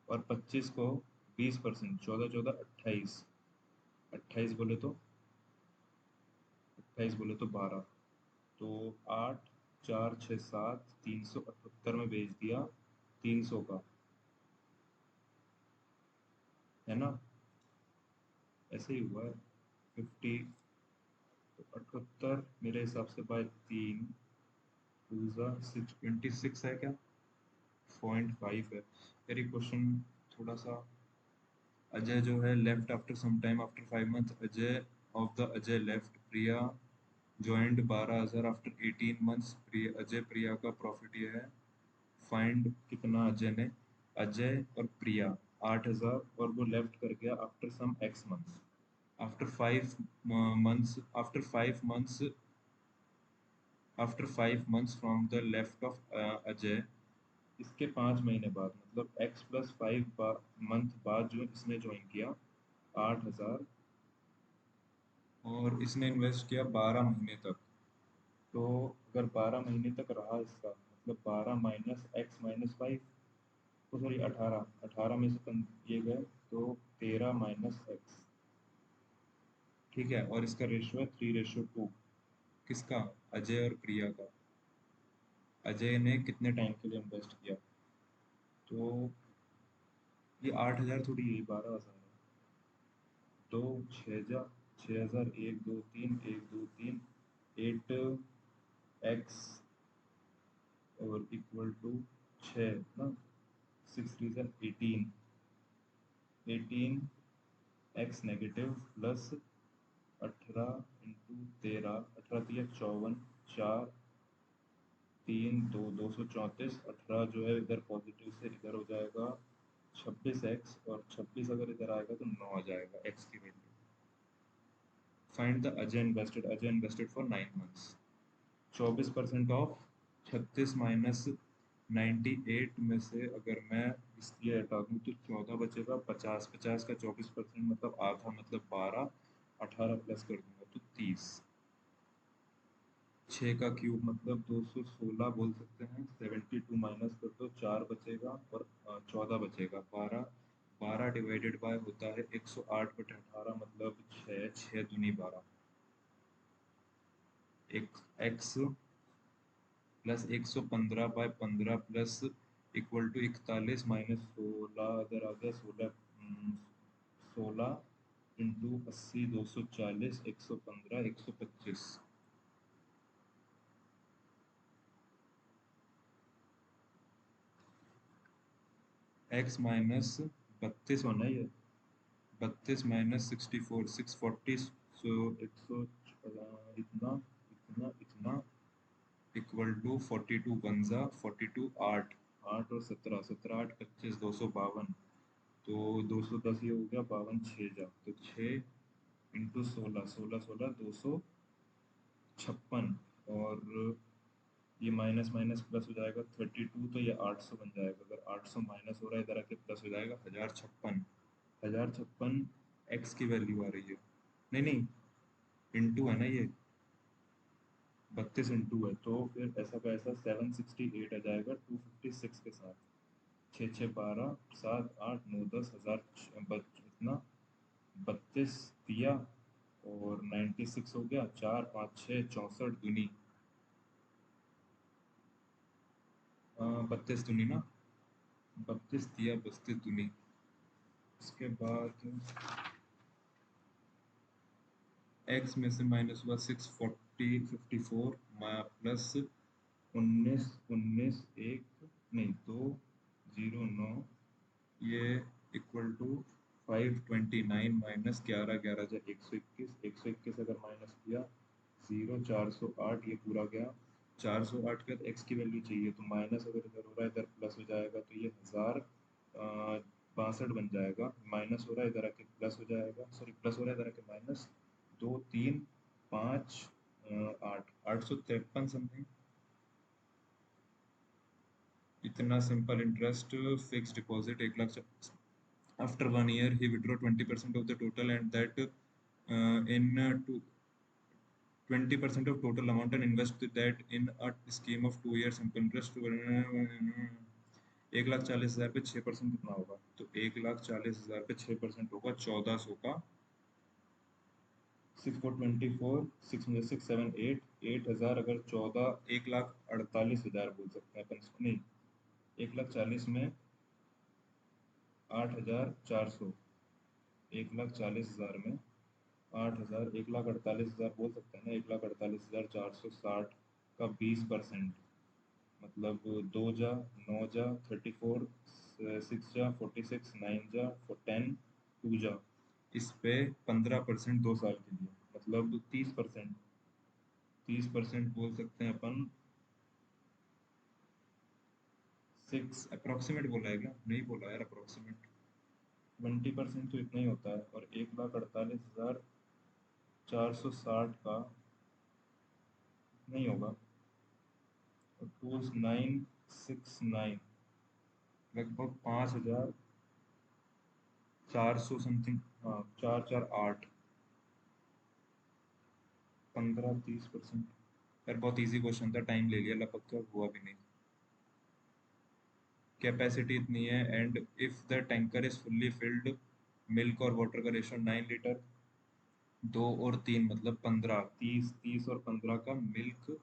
[SPEAKER 1] और 25 को 20% 14 14 28 28 बोले तो 12 तो 8 4 6 7 378 में बेच दिया 300 का है ना ऐसे ही हुआ है 50 तो 78 मेरे हिसाब से बाय 3 टू ज़ा 626 है क्या 0.5 है यार ये क्वेश्चन थोड़ा सा अजय जो है left after some time after 5 month Ajay of the Ajay left Priya joined 12,000 after 18 months Ajay Priya का प्रॉफिट ये है फाइंड कितना अजय ने अजय और प्रिया 8,000 और वो लेफ्ट कर गया after some x months after 5 months after 5 months from the left of Ajay इसके 5 महीने बाद मतलब x+5 मंथ बाद जो इसने ज्वाइन किया 8,000 और इसने इन्वेस्ट किया 12 महीने तक तो अगर 12 महीने तक रहा इसका मतलब 12 माइनस एक्स माइनस 5 तो सॉरी 18 18 में से ये गए तो 13 माइनस एक्स ठीक है और इसका रेशियो है 3:2 किसका अजय और प्रिया का अजय ने कितने टाइम के लिए इन्वेस्ट किया तो ये 8,000 थोड़ी है 12,000 है दो 6,000 1 2 3 8 एक्स और इक्वल टू 6 ना 6 3 18 18 एक्स नेगेटिव प्लस 18 × 13 18 × 3 = 54 4 3 2 234 18 जो है इधर पॉजिटिव से इधर हो जाएगा 26x और 26 अगर इधर आएगा तो 9 आ जाएगा x की value find the Ajay invested for 9 months 24% of 36 minus 98 में से अगर मैं इसलिए हटा दूँ तो 14 बचेगा 50 50 का 24% मतलब आधा मतलब 12 18 प्लस कर दूंगा तो 30 6 का क्यूब मतलब 216 बोल सकते हैं 72 माइनस कर दो 4 बचेगा और 14 बचेगा 12 12 डिवाइडेड बाय होता है 108/18 मतलब 6 6 दूनी 12 एक x plus 115/15 plus equal to 41 minus 16 अगर आ गया 16 इंटू 80 240 115 125 एक्स माइनस 32 होना ही है 32 माइनस 64 640 सो 100 इतना इतना इतना इक्वल टू 42 बनजा 42 8 8 और 17 17 8 25 252 तो 210 ये हो गया 52 6 जा तो 6 इंटू 16, 256, और ये माइनस माइनस प्लस हो जाएगा 32, तो ये 800 बन जाएगा। अगर 800 माइनस हो रहा है इधर आके प्लस हो जाएगा 1056। 1056 एक्स की वैल्यू आ रही है। नहीं नहीं, इंटू है ना ये, 32 इंटू है, तो फिर ऐसा का ऐसा 768 आ जाएगा 256 के साथ। 6 6 12 7 8 9 10 हजार इतना 32 दिया, और 96 हो गया, 4 5 6 64 दूनी, 32 दूनी ना, 32 दिया 32 दूनी। उसके बाद एक्स में से माइनस हुआ 640 54 प्लस 19 एक नहीं 209, ये इक्वल टू 529 माइनस 11 11 जा 121, 121 अगर माइनस किया 408, ये पूरा गया 408 के बाद एक्स की वैल्यू चाहिए, तो माइनस अगर इधर हो रहा है इधर प्लस हो जाएगा, तो ये 1062 बन जाएगा। माइनस हो रहा है इधर आके प्लस हो जाएगा, सॉरी प्लस हो रहा है इधर आके माइनस, 2 3 5 8 853 समथिंग। इतना simple interest fix deposit 1 lakh. After 1 year, he withdraw 20% of the total, and that in to 20% of total amount, and invest that in a scheme of 2 years simple interest. 1,40,000 पे 6% कितना होगा? तो 1,40,000 पे 6% होगा 1400 का। 6 4 24 6 6 7 8 8,000, अगर 14 1,48,000 बोल सकते हैं अपन इसको, नहीं 1,40,000 में 8,400, 1,40,000 में 8,000, 1,48,000 बोल सकते हैं ना, 1,48,460 का 20%, मतलब 2 जा 9 जा 34, 6 जा 46, 9 जा 10, 2 जा, इस पे 15% 2 साल के लिए, मतलब 30%। 30% बोल सकते हैं अपन, अप्रोक्सीमेट बोला है क्या? नहीं बोला यार अप्रोक्सीमेट। 20% तो इतना ही होता है, और 1,48,460 का नहीं होगा, 2969, लगभग 5,400 समथिंग। हाँ 4 4 8, 15 30%। यार बहुत इजी क्वेश्चन था, टाइम ले लिया, लगभग तो हुआ भी नहीं। कैपेसिटी इतनी है, and if the tanker is fully filled, milk और वाटर का रेशो 9 लीटर, 2 और 3 मतलब 15, 30 और 15 का मिल्क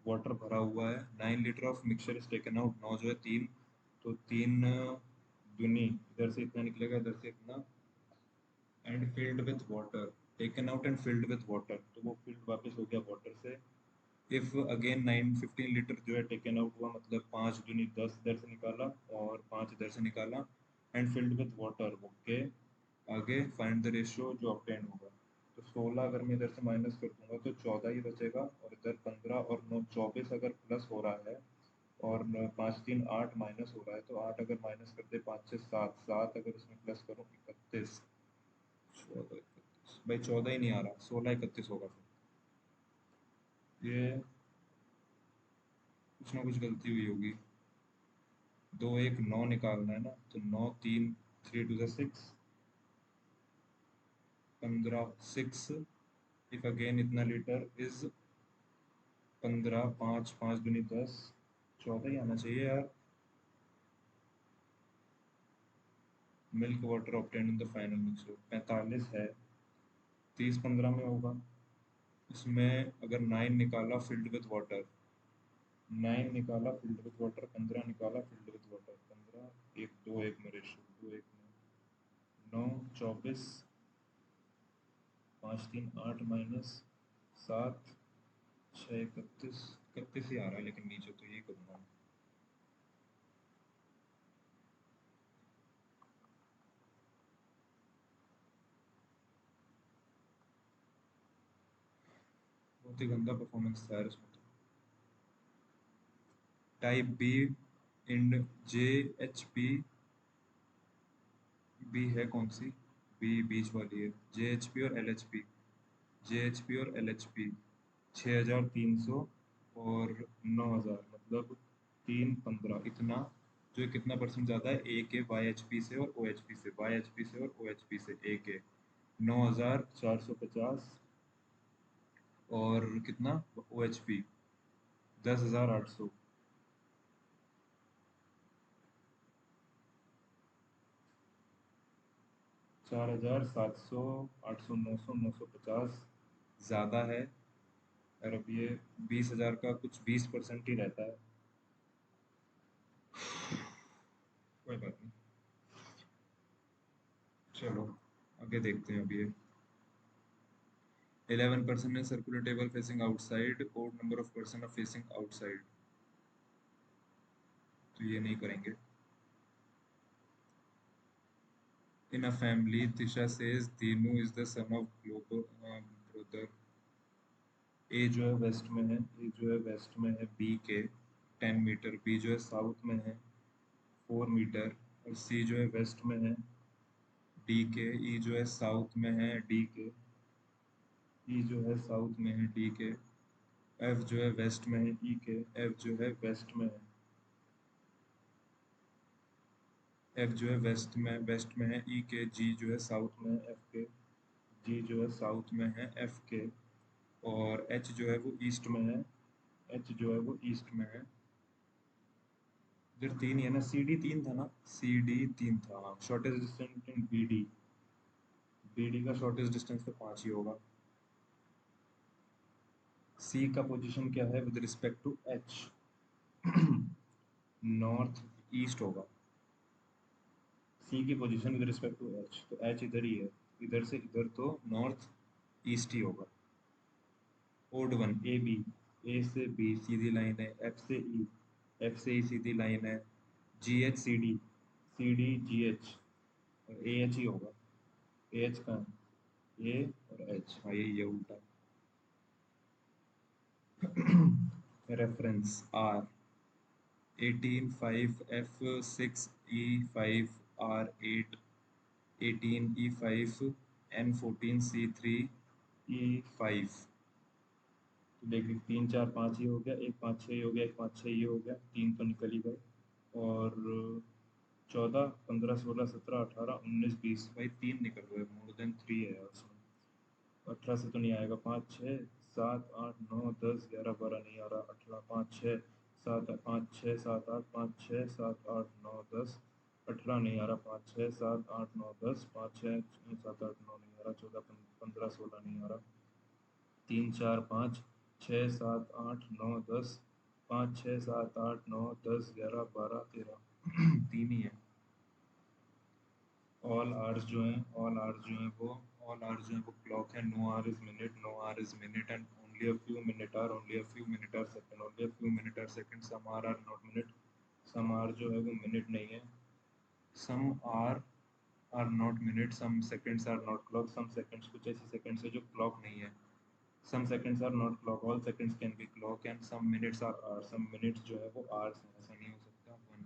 [SPEAKER 1] वाटर भरा हुआ है। 9 litre of mixture is taken out, 9 जो है 3, तो 3 दुनी, इधर से इतना निकलेगा इधर से इतना, and filled with water, taken out and filled with water, तो वो फिल्ड वापस हो गया वाटर से। इफ अगेन 9 15 लीटर जो है टेकन आउट हुआ, मतलब 5 दूनी 10 इधर से निकाला और 5 इधर से निकाला, and filled with water, okay. आगे फाइंड द रेशियो जो ऑब्टेन होगा, तो 16 अगर मैं इधर से माइनस कर दूंगा तो 14 ही बचेगा, और इधर 15 और 9 24 अगर प्लस हो रहा है, और 5 3 8 माइनस हो रहा है, तो 8 अगर माइनस कर दे, 5 6 7 7 अगर इसमें प्लस करूँ 31, 14 31, भाई 14 ही नहीं आ रहा, 16 31 होगा फिर। ये कुछ ना कुछ गलती हुई होगी। 2 1 9 निकालना है ना, तो 9 3 3 2 6, 15 6, इफ अगेन इतना लीटर इज 15, 5 5 दूनी 10, 14 ही आना चाहिए यार। Milk water obtain in the final mixture 45 है, 30 15 में होगा। इसमें अगर 9 निकाला फिल्ड विथ वाटर, 9 निकाला फिल्ड विथ वाटर, 15 निकाला फिल्ड विथ वाटर, 15 1 2 1 में रेशियो 2 1 में 9 24, 5 3 8 माइनस 7 6 31, 31 ही आ रहा है, लेकिन नीचे तो यही करूँगा। बहुत ही गंदा परफॉर्मेंस था यार इसमें तो। Type B in J H P, B है कौन सी? बी बीच वाली है, जे एच पी और एल एच पी। JHP और LHP 6,300 और 9,000, मतलब 315, इतना जो है कितना परसेंट ज़्यादा है ए के YHP से और OHP से, YHP से और OHP से ए के 9,450 और कितना OHP 10,800। 4,700, 800, 900, 950 ज़्यादा है। और अब ये 20,000 का कुछ 20% ही रहता है। कोई बात नहीं, चलो आगे देखते हैं। अभी 11% है circular table facing outside, odd number of person are facing outside, तो ये नहीं करेंगे। In a family Tisha says Dinu is the son of global brother. ए जो है वेस्ट में है, ए जो है वेस्ट में है बी के 10 मीटर, बी जो है साउथ में है 4 मीटर, और सी जो है वेस्ट में है डी के, ई जो है साउथ में है डी के, ई जो है साउथ में है डी के, एफ जो है वेस्ट में है ई के, एफ जो है वेस्ट में है, एफ जो है वेस्ट में है ई के, जी जो है साउथ में है एफ के, जी जो है साउथ में है एफ के, और एच जो है वो ईस्ट में है, एच जो है वो ईस्ट में है। इधर तीन ही है ना, सी डी तीन था ना, सी डी तीन था। Shortest distance in B D, B D का शॉर्टेस्ट डिस्टेंस तो 5 ही होगा। सी का पोजीशन क्या है with respect to H? North east होगा सी की position with respect to H, तो एच इधर ही है, इधर से इधर तो नॉर्थ ईस्ट ही होगा। Odd one A B, A से बी सीधी लाइन है, एफ से ई, एफ से ई सीधी लाइन है, G H C D, C D G H, और ए एच ही होगा। ए एच का ए और एच, हाँ यही है उल्टा। Reference R 18 5 F6 E5 R8 18 E5 N14 C3 E5। तो देखिए 3 4 5 ये हो गया, एक 5 6 ये हो गया, एक 5 6 ये हो गया, तीन तो निकल ही गए। और 14 15 16 17 18 19 20, भाई तीन निकल गए, मोर देन थ्री है यार उसमें। 18 से तो नहीं आएगा, 5 6 7 8 9 10 11 12 नहीं आ रहा, 18 5 6 7 5 6 7 8 5 6 7 8 9 10, 18 नहीं आ रहा, 5 6 7 8 9 10, 5 6 7 8 9 नहीं आ रहा, 14 15 16 नहीं आ रहा, 3 4 5 6 7 8 9 10, 5 6 7 8 9 10 11 12 13। तीन ही है। ऑल आवर्स जो हैं, ऑल आवर्स जो हैं वो, ऑल आवर्स जो हैं वो क्लॉक है। No hour is minute, no hour is minute, and only a few minute are, only a few minute are second, only a few minute are second. Some are not minute, some are जो है वो मिनट नहीं है, some are not minute, some seconds are not clock, some seconds कुछ ऐसे सेकंड्स है जो क्लॉक नहीं है। Some seconds are not clock, all seconds can B clock, and some minutes are are, some minutes जो है वो आवर्स हैं, ऐसा नहीं हो सकता। One,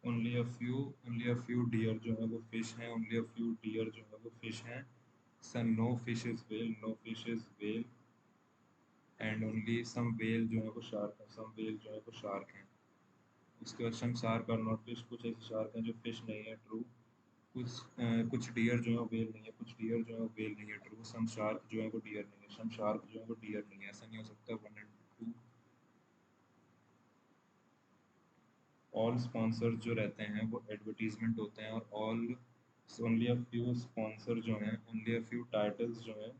[SPEAKER 1] only a few deer जो है वो फिश हैं, ओनली अ फ्यू डियर जो है वो फिश हैं। Sun no fish is well, no fish is well, and only some well जो है वो शार्क है, सम वेल जो है वो शार्क हैं। उसके बाद सम शार्क आर नॉट फिश, कुछ ऐसे शार्क हैं जो फिश नहीं है, ट्रू। कुछ डियर जो है वो वेल नहीं है, कुछ डियर जो है वो वेल नहीं है, ट्रू। सम शार्क जो है वो डियर नहीं है, सम शार्क जो है वो डियर नहीं है, ऐसा नहीं हो सकता। One and two. All sponsor जो रहते हैं वो एडवर्टीजमेंट होते हैं, और all only a few sponsor जो हैं, ओनली अ फ्यू टाइटल्स जो हैं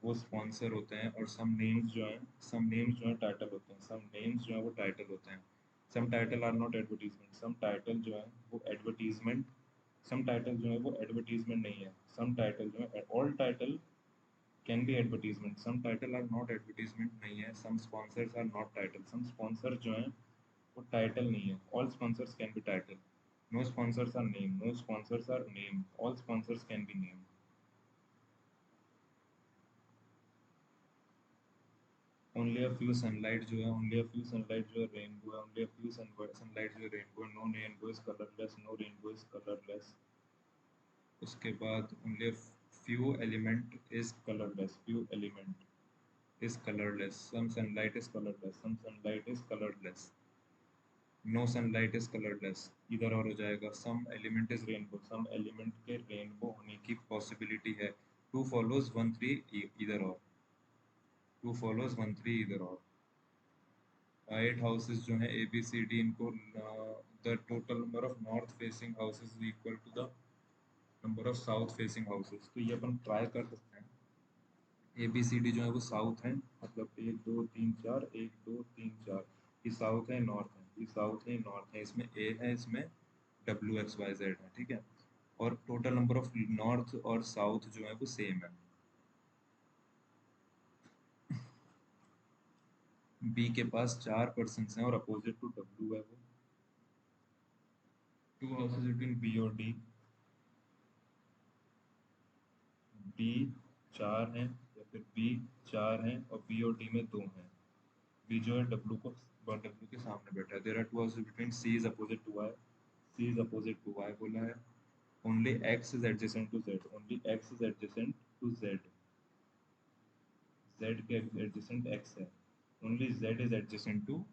[SPEAKER 1] वो स्पॉन्सर होते हैं, और सम नेम्स जो हैं, सम नेम्स जो हैं टाइटल होते हैं, सम नेम्स जो हैं वो टाइटल होते हैं। Some title are not advertisement, some title जो है वो एडवर्टीजमेंट, सम टाइटल जो है वो एडवर्टीजमेंट नहीं है। सम टाइटल जो है, all title can be advertisement, some title are not advertisement नहीं है। Some sponsors are not title, some sponsor जो हैं वो टाइटल नहीं है। All sponsors can be title, no sponsors are name, no sponsors are name, all sponsors can be name. Only a few sunlight जो है, ओनली अ फ्यू सनलाइट जो है रेनबो है, ओनली अ फ्यू सनलाइट जो है रेनबो है, no rainbow is colourless, no rainbow is colourless. उसके बाद only few element is colorless, few element is colorless, some sunlight is colorless, some sunlight is colorless, no sunlight is colorless, इधर और हो जाएगा, some element is rainbow, some element के rainbow होने की possibility है, two follows one three इधर और, two follows one three इधर और, एट हाउसेस जो हैं ए बी सी डी, इनको the total number of north facing houses is equal to the number of south facing houses, तो ये अपन ट्राई कर सकते हैं। ए बी सी डी जो है वो साउथ है, मतलब एक दो तीन चार, एक दो तीन चार, ये साउथ है नॉर्थ है, ये साउथ है नॉर्थ है, इसमें ए है, इसमें डब्ल्यू एक्स वाई जेड है, ठीक है। और टोटल नंबर ऑफ नॉर्थ और साउथ जो है वो सेम है। बी के पास 4% हैं और अपोजिट टू डब्ल्यू है वो, टू हाउसेज बिटवीन बी और डी, बी 4 हैं या फिर बी 4 हैं और बी और डी में 2 हैं, बी जो है डब्ल्यू के सामने बैठा है। There are two houses between C is opposite to Y, C is opposite to Y बोला है। Only X is adjacent to Z, only X is adjacent to Z, Z के एडजेसेंट एक्स है, only Z is adjacent to,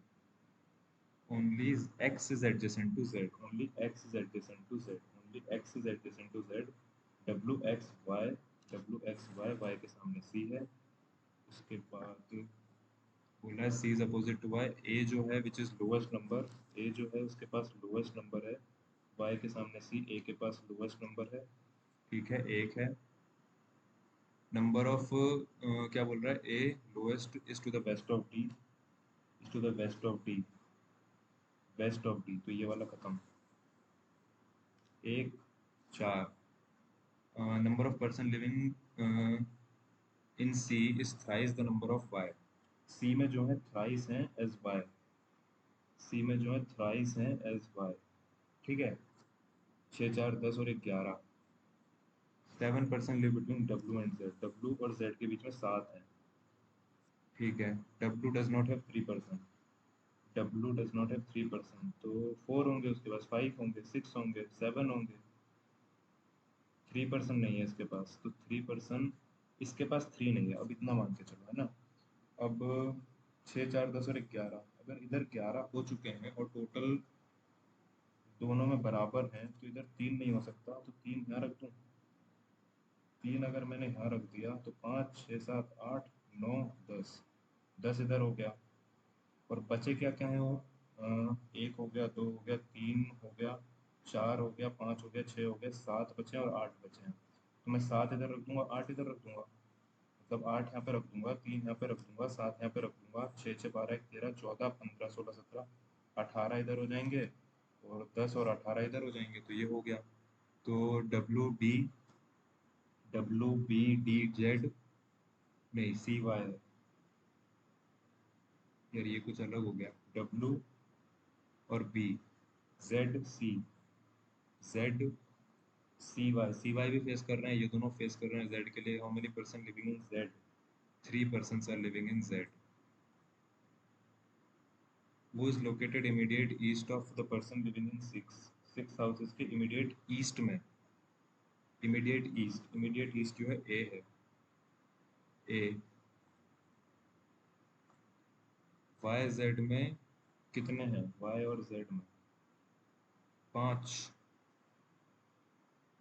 [SPEAKER 1] only X is adjacent to Z, only X is adjacent to Z, only X is adjacent to Z, W X Y, W X Y, Y के सामने सी है। उसके बाद बोला है C is opposite to Y, ए जो है विच इज लोएस्ट नंबर, ए जो है उसके पास लोएस्ट नंबर है, वाई के सामने सी, ए के पास लोएस्ट नंबर है, ठीक है, एक है। नंबर ऑफ क्या बोल रहा है, A lowest is to the west of D, is to the west of D, west of D, तो ये वाला खत्म। एक चार, number of person living in C is thrice the number of Y, C में जो है थ्राइस है एज वाई, सी में जो है थ्राइस है एज वाई, ठीक है। छः चार 10 और एक 11, 7% live between W and Z, W और जेड के बीच में 7 है, ठीक है। W does not have 3%, W does not have 3%, तो 4 होंगे उसके पास, 5 होंगे, 6 होंगे, 7 होंगे, 3% नहीं है इसके पास, तो 3%, इसके पास 3 नहीं है, अब इतना मान के चलो, है ना। अब 6 4 10 और 11, अगर इधर 11 हो चुके हैं और टोटल दोनों में बराबर हैं, तो इधर 3 नहीं हो सकता, तो 3 यहाँ रख दूँ, 3 अगर मैंने यहाँ रख दिया तो 5 6 7 8 9 10, 10 इधर हो गया, और बचे क्या क्या है वो, एक हो गया, दो हो गया, तीन हो गया, चार हो गया, पाँच हो गया, छः हो गया, सात बचे हैं और आठ बचे हैं, तो मैं सात इधर रख दूंगा, आठ इधर रख दूंगा, मतलब आठ यहाँ पे रख दूंगा, तीन यहाँ पे रख दूंगा, सात यहाँ पे रख दूंगा, छः छः 12 1 13 14 15 16 17 18 इधर हो जाएंगे, और 10 और 18 इधर हो जाएंगे, तो ये हो गया। तो डब्ल्यू बी डी जेड, नहीं सी वाई है यार, ये कुछ अलग हो गया, डब्ल्यू और B, Z C, Z C Y भी फेस कर रहे हैं, ये दोनों फेस कर रहे हैं जेड के लिए। How many person living in Z, 3% are living in Z. वो is located immediate east of the person living in six, six houses के इमीडिएट ईस्ट में, इमीडिएट ईस्ट जो है ए है, ए। वाई जेड में कितने हैं, वाई और जेड में 5,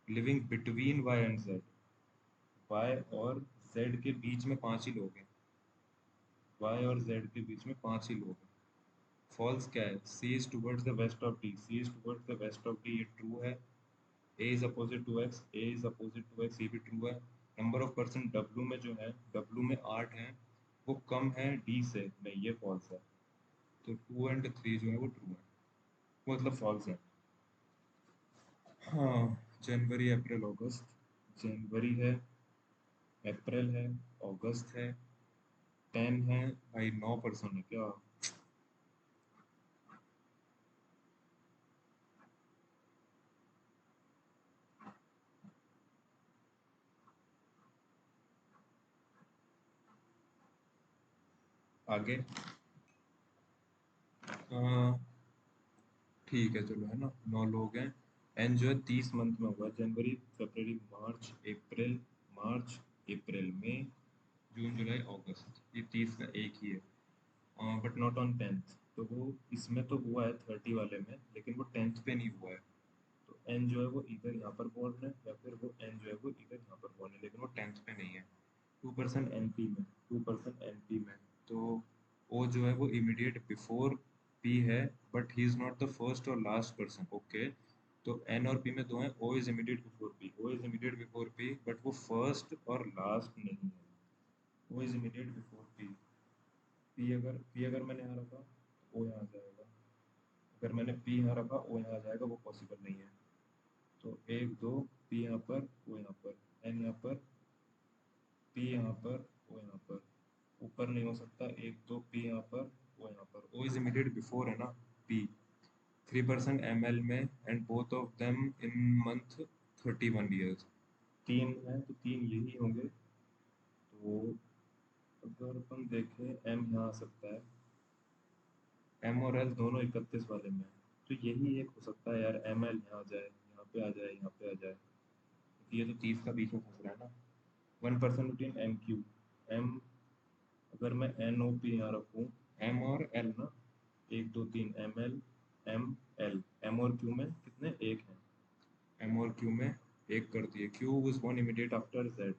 [SPEAKER 1] living between Y and Z, Y और जेड के बीच में 5 ही लोग हैं, वाई और जेड के बीच में 5 ही लोग हैं। फॉल्स क्या है, C is towards the west of D, C is towards the west of D, ये ट्रू है। A is opposite to X, A is opposite to X, ये भी ट्रू है। नंबर ऑफ पर्सन डब्ल्यू में जो है, डब्ल्यू में 8 हैं, वो कम है डी से, नहीं ये फॉल्स है, तो 2 एंड 3 जो है वो ट्रू है, वो मतलब फॉल्स है। हाँ, जनवरी अप्रैल अगस्त, जनवरी है, अप्रैल है, अगस्त है, 10 है, भाई 9% है क्या। आगे ठीक है चलो, है ना, 9 लोग हैं, एन जो है 30 मंथ में होगा, जनवरी फरवरी मार्च अप्रैल, मार्च अप्रैल मई जून जुलाई अगस्त, ये 30 का एक ही है, बट नॉट ऑन 10th। तो वो इसमें तो हुआ है 30 वाले में, लेकिन वो 10th पे नहीं हुआ है। तो एन जो है वो इधर यहाँ पर बॉर्न है, या फिर वो एन जो है वो इधर यहाँ पर बॉर्न है, लेकिन वो 10th पे नहीं है। 2% एन पी में, 2% एन पी में। तो ओ जो है वो इमीडिएट बिफोर पी है, but he is not the first और लास्ट पर्सन। ओके, तो एन और पी में दो हैं, O is immediate before P, O is immediate before P, but वो फर्स्ट और लास्ट नहीं है। O is immediate before P. P अगर मैंने यहाँ रखा तो ओ यहाँ आ जाएगा, अगर मैंने पी यहाँ रखा ओ यहाँ आ जाएगा, वो पॉसिबल नहीं है। तो एक दो, पी यहाँ पर, ओ यहाँ पर, एन यहाँ पर, पी यहाँ पर, ओ यहाँ पर, ऊपर नहीं हो सकता। एक दो, पी यहाँ पर, ओ यहाँ पर, ओ इज इमीडिएट बिफोर है ना पी। 3% एम एल में, and both of them in month 31 years. तीन है तो तीन यही होंगे। तो अगर अपन देखें, एम यहाँ आ सकता है, एम और एल दोनों 31 वाले में है। तो यही एक हो सकता है यार, एम एल यहाँ आ जाए, यहाँ पे आ जाए, यहाँ पे आ जाए, क्योंकि ये तो 30 का बीच में फंस रहा है ना। 1% बिटवीन एम क्यू, एम, अगर मैं एन ओ पी यहाँ रखूँ, एम और एल ना, एक दो तीन, M L, M L, M और क्यू में कितने, एक हैं, एम और क्यू में एक कर दिए। Q was one immediate after Z,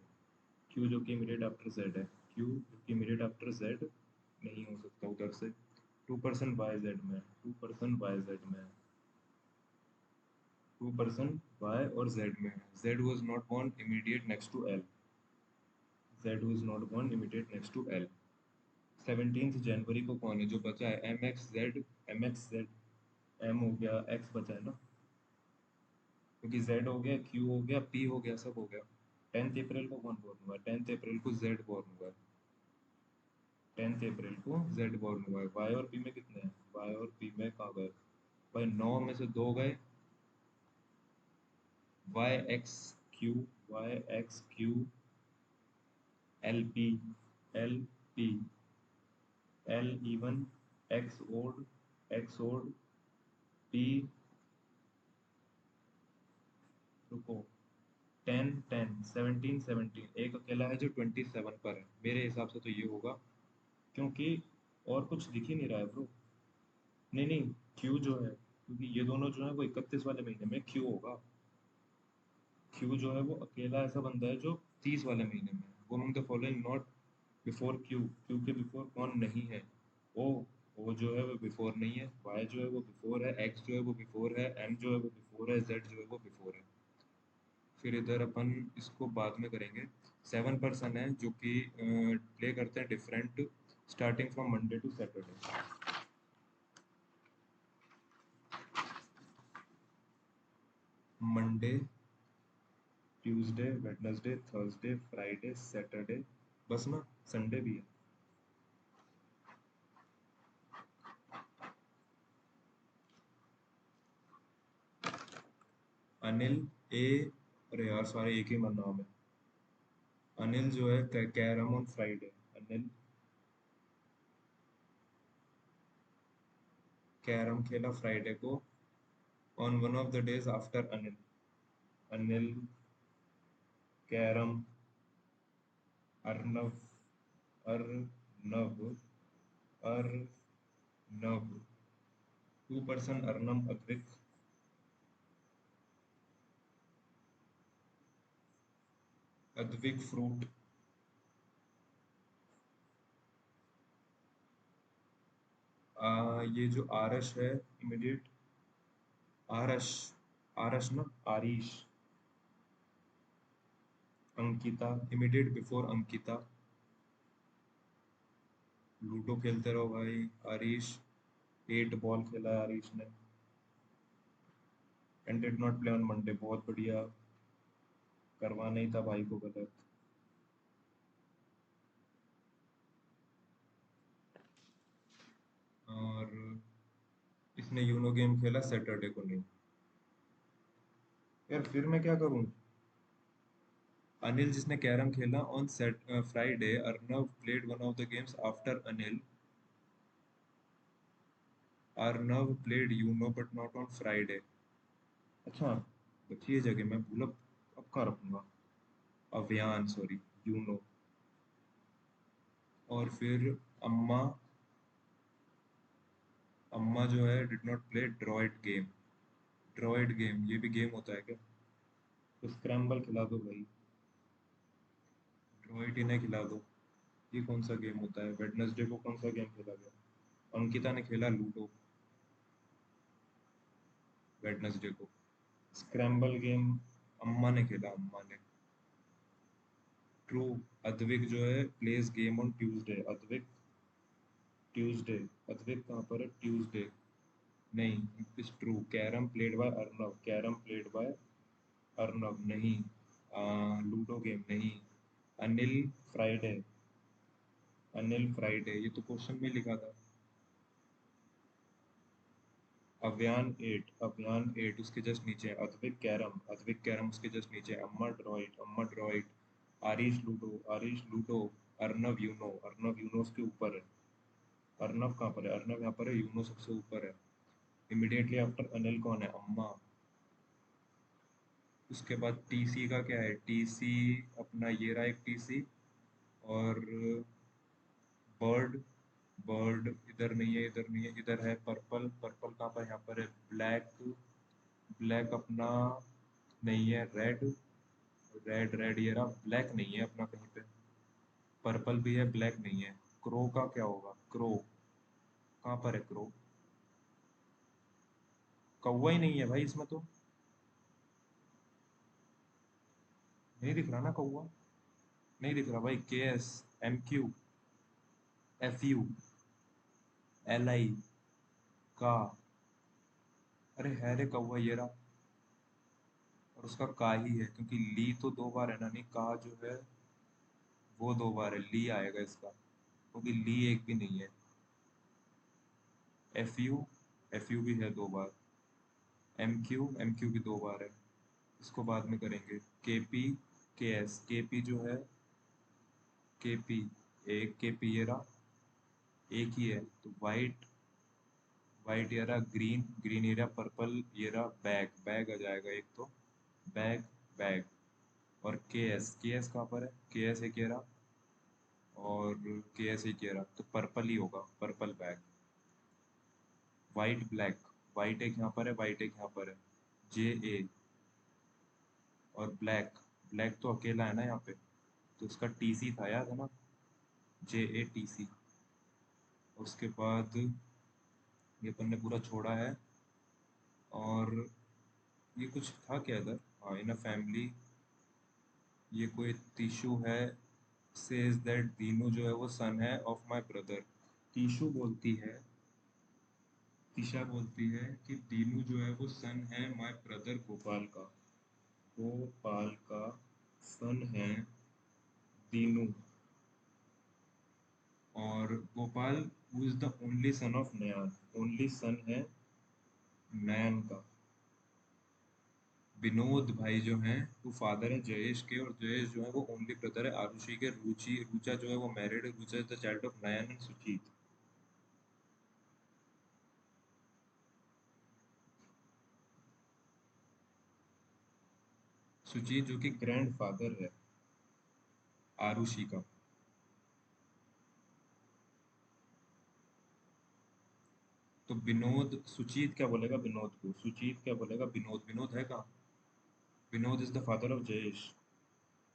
[SPEAKER 1] Q जो कि इमीडिएट आफ्टर जेड है, क्यू जो कि इमीडिएट आफ्टर जेड नहीं हो सकता उधर से। 2% वाई जेड में, 2% वाई जेड में, 2% वाई और जेड में है। Z was not one immediate next to L, Z was not one immediate next to L. 17 जनवरी को कौन है जो बचा है, M X Z, M X Z, M हो गया, एक्स बचा है ना, क्योंकि जेड हो गया, क्यू हो गया, पी हो गया, सब हो गया। 10th अप्रैल को कौन बोर्न हुआ है, 10th अप्रैल को जेड बोर्न हुआ है, 10th अप्रैल को जेड बोर्न हुआ है। वाई और पी में कितने हैं, वाई और पी में कहाँ गए भाई, 9 में से 2 गए। Y X Q, Y X Q, L P, L P, L even, X odd, X odd, P, रुको, 10 10 17 17, एक अकेला है जो 27 पर है, मेरे हिसाब से तो ये होगा, क्योंकि और कुछ दिख ही नहीं रहा है ब्रो। नहीं नहीं, क्यू जो है, क्योंकि ये दोनों जो है वो 31 वाले महीने में, क्यू होगा। क्यू जो है वो अकेला ऐसा बंदा है जो 30 वाले महीने में है। वो the following not before Q, Q के बिफोर कौन नहीं है, ओ, ओ जो है वो बिफोर नहीं है, वाई जो है वो बिफोर है, एक्स जो है वो बिफोर है, एम जो है वो बिफोर है, जेड जो है वो बिफोर है। फिर इधर अपन इसको बाद में करेंगे। 7 पर्सन है जो कि प्ले करते हैं different, starting from Monday to Saturday. Monday, Tuesday, Wednesday, Thursday, Friday, Saturday, बस ना, संडे भी है। अनिल ए, अरे यार सारे एक ही नाम है। अनिल जो है carrom on Friday, Anil carrom खेला फ्राइडे को, on one of the days after Anil, Anil carrom, Arnav, Arnav, Arnav, 2% Arnam Advik, Advik fruit, ये जो आरश है इमीडिएट, आरश, आरश ना, Aarish, Ankita immediate before Ankita, ludo खेलते रहो भाई। आरिश 8 बॉल खेला है आरिश ने, and did not play on Monday, बहुत बढ़िया, करवाना ही था भाई को गलत। और इसने यूनो गेम खेला सैटरडे को नहीं। यार फिर मैं क्या करूं। अनिल जिसने कैरम खेला on set Friday, Arnav played one of the games after Anil, Arnav played Uno but not on Friday. अच्छा, बची ये जगह मैं भूल, अब कहाँ रखूंगा। अभियान, सॉरी, यूनो। और फिर अम्मा, अम्मा जो है did not play droid game. Droid game, ये भी गेम होता है क्या? तो स्क्रैम्बल खिला दो भाई, ड्रॉइड इन्हें खिला दो। ये कौन सा गेम होता है? वेडनेसडे को कौन सा गेम खेला गया? अंकिता ने खेला लूडो वेडनेसडे को। स्क्रैम्बल गेम अम्मा ने खेला, अम्मा ने। ट्रू। अद्विक जो है plays game on Tuesday. Advik Tuesday, Advik कहाँ पर है? ट्यूसडे नहीं, is true. Carrom played by Arnav, carrom played by Arnav नहीं। लूडो गेम नहीं। अनिल फ्राइडे, अनिल फ्राइडे, ये तो क्वेश्चन में लिखा था। अभियान 8, अभियान 8 उसके जस्ट नीचे है। अद्विक कैरम, अद्विक कैरम उसके जस्ट नीचे है। अम्मा ड्रॉइड, अम्मा ड्रॉइड। Arish ludo, Arish ludo. Arnav Uno, Arnav Uno उसके ऊपर है। अर्नव कहाँ पर है? अर्नव यहाँ पर है, यूनो सबसे ऊपर है। इमीडिएटली आफ्टर अनिल कौन है? अम्मा। उसके बाद टीसी का क्या है? टीसी अपना ये रहा एक टीसी। और बर्ड, बर्ड इधर नहीं है, इधर नहीं है, इधर है। पर्पल, पर्पल कहाँ पर? यहाँ पर है। ब्लैक, ब्लैक अपना नहीं है। रेड, रेड, रेड ये रहा। ब्लैक नहीं है अपना कहीं पे। पर्पल भी है, ब्लैक नहीं है। क्रो का क्या होगा? क्रो कहाँ पर है? क्रो, कौवा ही नहीं है भाई इसमें तो। नहीं दिख रहा ना कौवा, नहीं दिख रहा भाई। K S, M Q, F U, L I, का। अरे है रे कौवा, ये रहा। और उसका का ही है, क्योंकि ली तो दो बार है ना, नहीं का जो है वो दो बार है। ली आएगा इसका, क्योंकि ली एक भी नहीं है। एफ यू, एफ यू भी है दो बार। एम क्यू, एम क्यू भी दो बार है। इसको बाद में करेंगे। के पी, के एस, के पी जो है, के पी, एक के पी ये रहा, एक ही है तो वाइट, वाइट ये रहा। ग्रीन, ग्रीन ये रहा। पर्पल ये रहा। बैग, बैग आ जाएगा एक तो। Bag, bag. और के एस कहाँ पर है? के एस एक ये रहा। और के एस एक ये रहा, तो पर्पल ही होगा, purple bag. White, black, white एक यहाँ पर है, वाइट एक यहाँ पर है। जे ए। और ब्लैक, ब्लैक तो अकेला है ना यहाँ पे, तो उसका टीसी था, याद है ना? जे ए टी सी। उसके बाद ये अपन ने पूरा छोड़ा है। और ये कुछ था क्या इधर? हाँ, इन अ फैमिली, ये कोई टिशू है। सेज दैट दीनू जो है वो सन है ऑफ माय ब्रदर। टीशू बोलती है, तिशा बोलती है कि दीनू जो है वो सन है माय ब्रदर गोपाल का। गोपाल का सन है दीनू। और Gopal who is the only son of Nayan, only son है नयन का। विनोद भाई जो हैं वो फादर है जयेश के, और जयेश जो है वो ओनली ब्रदर है आरुषि के। रुचि, रुचा जो है वो मैरिड है। Rucha is the child of Nayan and Sujeet. Sujeet जो कि ग्रैंड फादर है आरुषि का। तो विनोद, सुजीत क्या बोलेगा विनोद को? सुजीत क्या बोलेगा? विनोद, विनोद है कहाँ? Vinod is the father of Jayesh.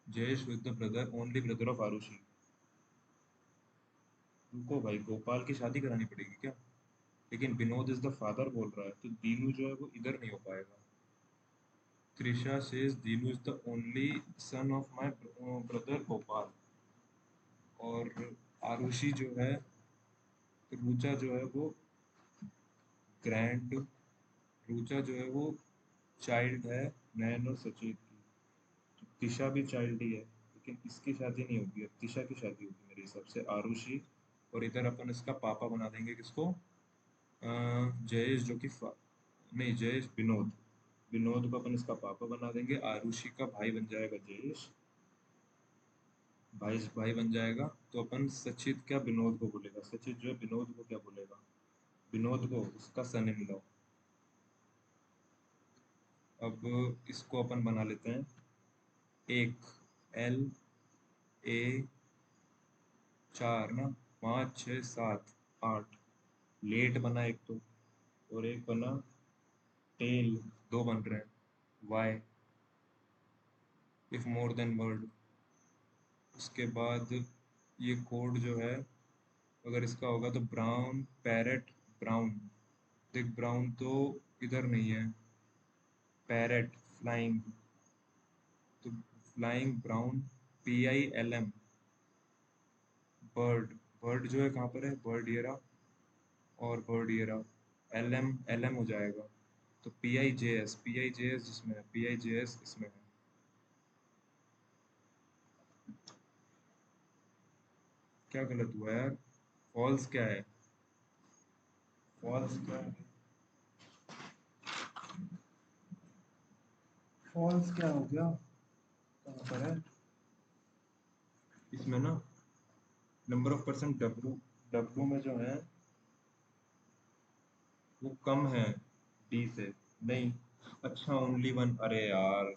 [SPEAKER 1] Jayesh with the brother, only brother of Arushi. रुको भाई, गोपाल की शादी करानी पड़ेगी क्या? लेकिन विनोद इज द फादर बोल रहा है, तो दीनू जो है वो इधर नहीं हो पाएगा। Trisha says Dinu is the only son of my brother Gopal. और आरुषि जो है, रुचा जो है वो ग्रैंड, रुचा जो है वो चाइल्ड है नयन और सचेत की। तो तिशा भी चाइल्ड ही है, लेकिन इसकी शादी नहीं होगी, अब तिशा की शादी होगी मेरे हिसाब से, आरुषि। और इधर अपन इसका पापा बना देंगे किसको? जयेश जो कि नहीं, जयेश, विनोद, विनोद को अपन इसका पापा बना देंगे। आरुषि का भाई बन जाएगा जयेश, भाई भाई बन जाएगा। तो अपन सचित क्या विनोद को बोलेगा? सचित जो है विनोद को क्या बोलेगा? विनोद को उसका सन इन लॉ। अब इसको अपन बना लेते हैं एक, एल ए 4 ना, 5 6 7 8, लेट बना एक तो, और एक बना टेल, दो बन रहे हैं, Y if more than word. उसके बाद ये कोड जो है, अगर इसका होगा तो ब्राउन पैरेट ब्राउन, देख ब्राउन तो इधर नहीं है, पैरेट फ्लाइंग, तो flying brown, PILM, bird, bird जो है कहाँ पर है, बर्ड ये रहा, और बर्ड ये रहा, LM हो जाएगा, तो PIJS जिसमें है, PIJS इसमें है। क्या गलत हुआ यार, फॉल्स क्या है, फॉल्स क्या है, फॉल्स क्या हो गया, कहाँ पर है, इसमें ना number of percent W, W में जो है वो कम है डी से, नहीं, अच्छा ओनली वन, अरे यार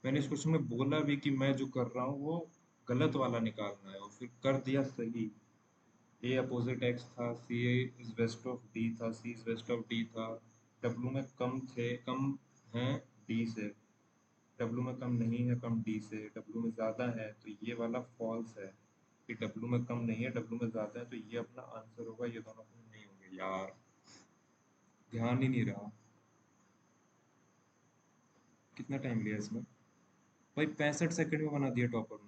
[SPEAKER 1] मैंने इस क्वेश्चन में बोला भी कि मैं जो कर रहा हूँ वो गलत वाला निकालना है, और फिर कर दिया सही। ए अपोजिट एक्स था, सी इज वेस्ट ऑफ डी था, सी इज वेस्ट ऑफ डी था, डब्लू में कम थे, कम हैं डी से, डब्लू में कम नहीं है, कम डी से, डब्लू में ज़्यादा है तो ये वाला फॉल्स है, कि डब्लू में कम नहीं है, डब्लू में ज़्यादा है, तो ये अपना आंसर होगा, ये दोनों अपने नहीं होंगे यार, ध्यान ही नहीं रहा। कितना टाइम लिया इसमें, भाई 65 सेकंड में बना दिया टॉपर ने।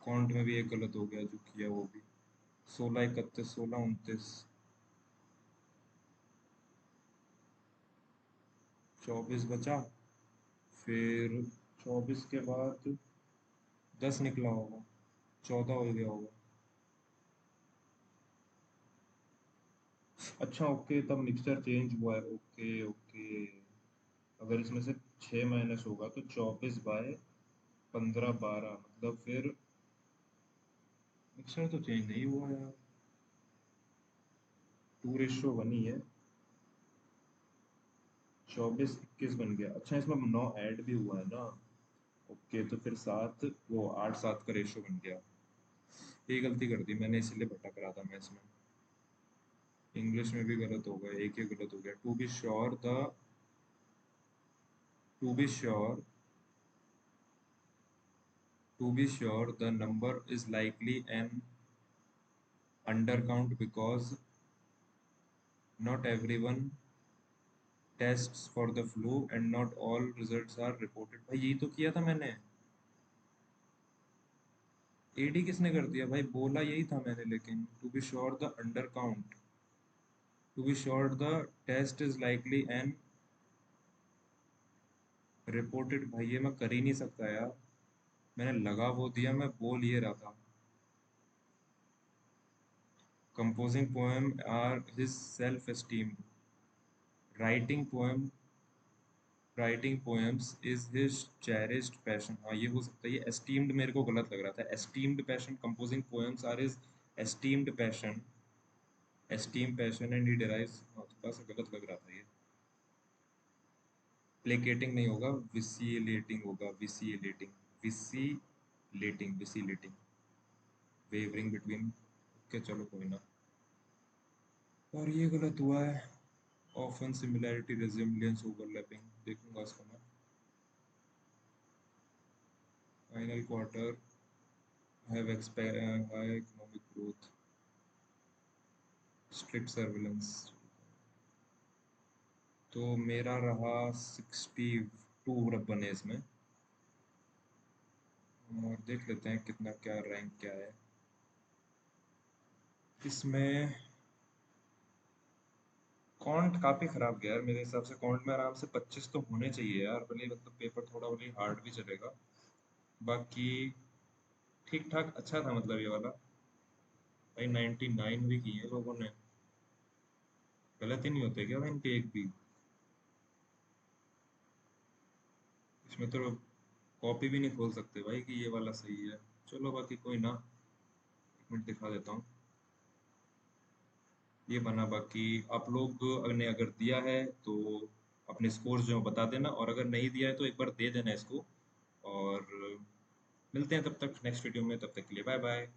[SPEAKER 1] काउंट में भी एक गलत हो गया जो किया वो भी, 16 31 16 29, 24 बचा, फिर 24 के बाद 10 निकला होगा, 14 हो गया होगा, अच्छा ओके, तब मिक्सचर चेंज हुआ है, ओके ओके, अगर इसमें से 6 माइनस होगा तो 24/15 12, मतलब फिर मिक्सचर तो चेंज नहीं हुआ यार, 2:1 ही है, 24 21 बन गया, अच्छा इसमें 9 ऐड भी हुआ है ना, ओके तो फिर 7, वो 8 7 का रेशो बन गया, ये गलती कर दी मैंने, इसलिए भटक रहा था मैं इसमें, इंग्लिश में भी गलत हो गया, एक ही गलत हो गया, to be sure the number is likely an undercount because not everyone tests for the flu and not all results are reported। भाई यही तो किया था मैंने, एडी किसने कर दिया भाई, बोला यही था मैंने, लेकिन to be sure the under count, to be sure the test is likely unreported, भाई ये मैं कर ही नहीं सकता यार, मैंने लगा वो दिया, मैं बोल ये रहा था, composing poem are his self esteem, writing poem writing poems is his cherished passion, हाँ ये हो सकता है, ये एस्टीम्ड मेरे को गलत लग रहा था, esteemed passion, composing poems are his esteemed passion, esteem passion and he derives, हाँ थोड़ा सा गलत लग रहा था ये, प्लेकेटिंग नहीं होगा, विसिलेटिंग होगा, विसिलेटिंग, विसिलेटिंग, वेवरिंग बिटवीन, ओके चलो कोई ना, और ये गलत हुआ है, ऑफन सिमिलैरिटी रेजिलियंस ओवरलैपिंग, देखूंगा इसको मैं, final quarter have high economic growth, strict surveillance, तो मेरा रहा 62 बने इसमें, और देख लेते हैं कितना क्या रैंक क्या है इसमें। कॉन्ट काफ़ी ख़राब गया यार मेरे हिसाब से, कॉन्ट में आराम से 25 तो होने चाहिए यार, भले मतलब पेपर थोड़ा भले हार्ड भी चलेगा, बाकी ठीक ठाक अच्छा था मतलब ये वाला, भाई 99 भी किए हैं लोगों ने, गलत ही नहीं होते क्या भाई इनके एक भी, इसमें तो कॉपी भी नहीं खोल सकते भाई कि ये वाला सही है, चलो बाकी कोई ना, एक मिनट दिखा देता हूँ, ये बना। बाकी आप लोग ने अगर दिया है तो अपने स्कोर्स जो हैं बता देना, और अगर नहीं दिया है तो एक बार दे देना इसको। और मिलते हैं तब तक नेक्स्ट वीडियो में, तब तक के लिए बाय बाय।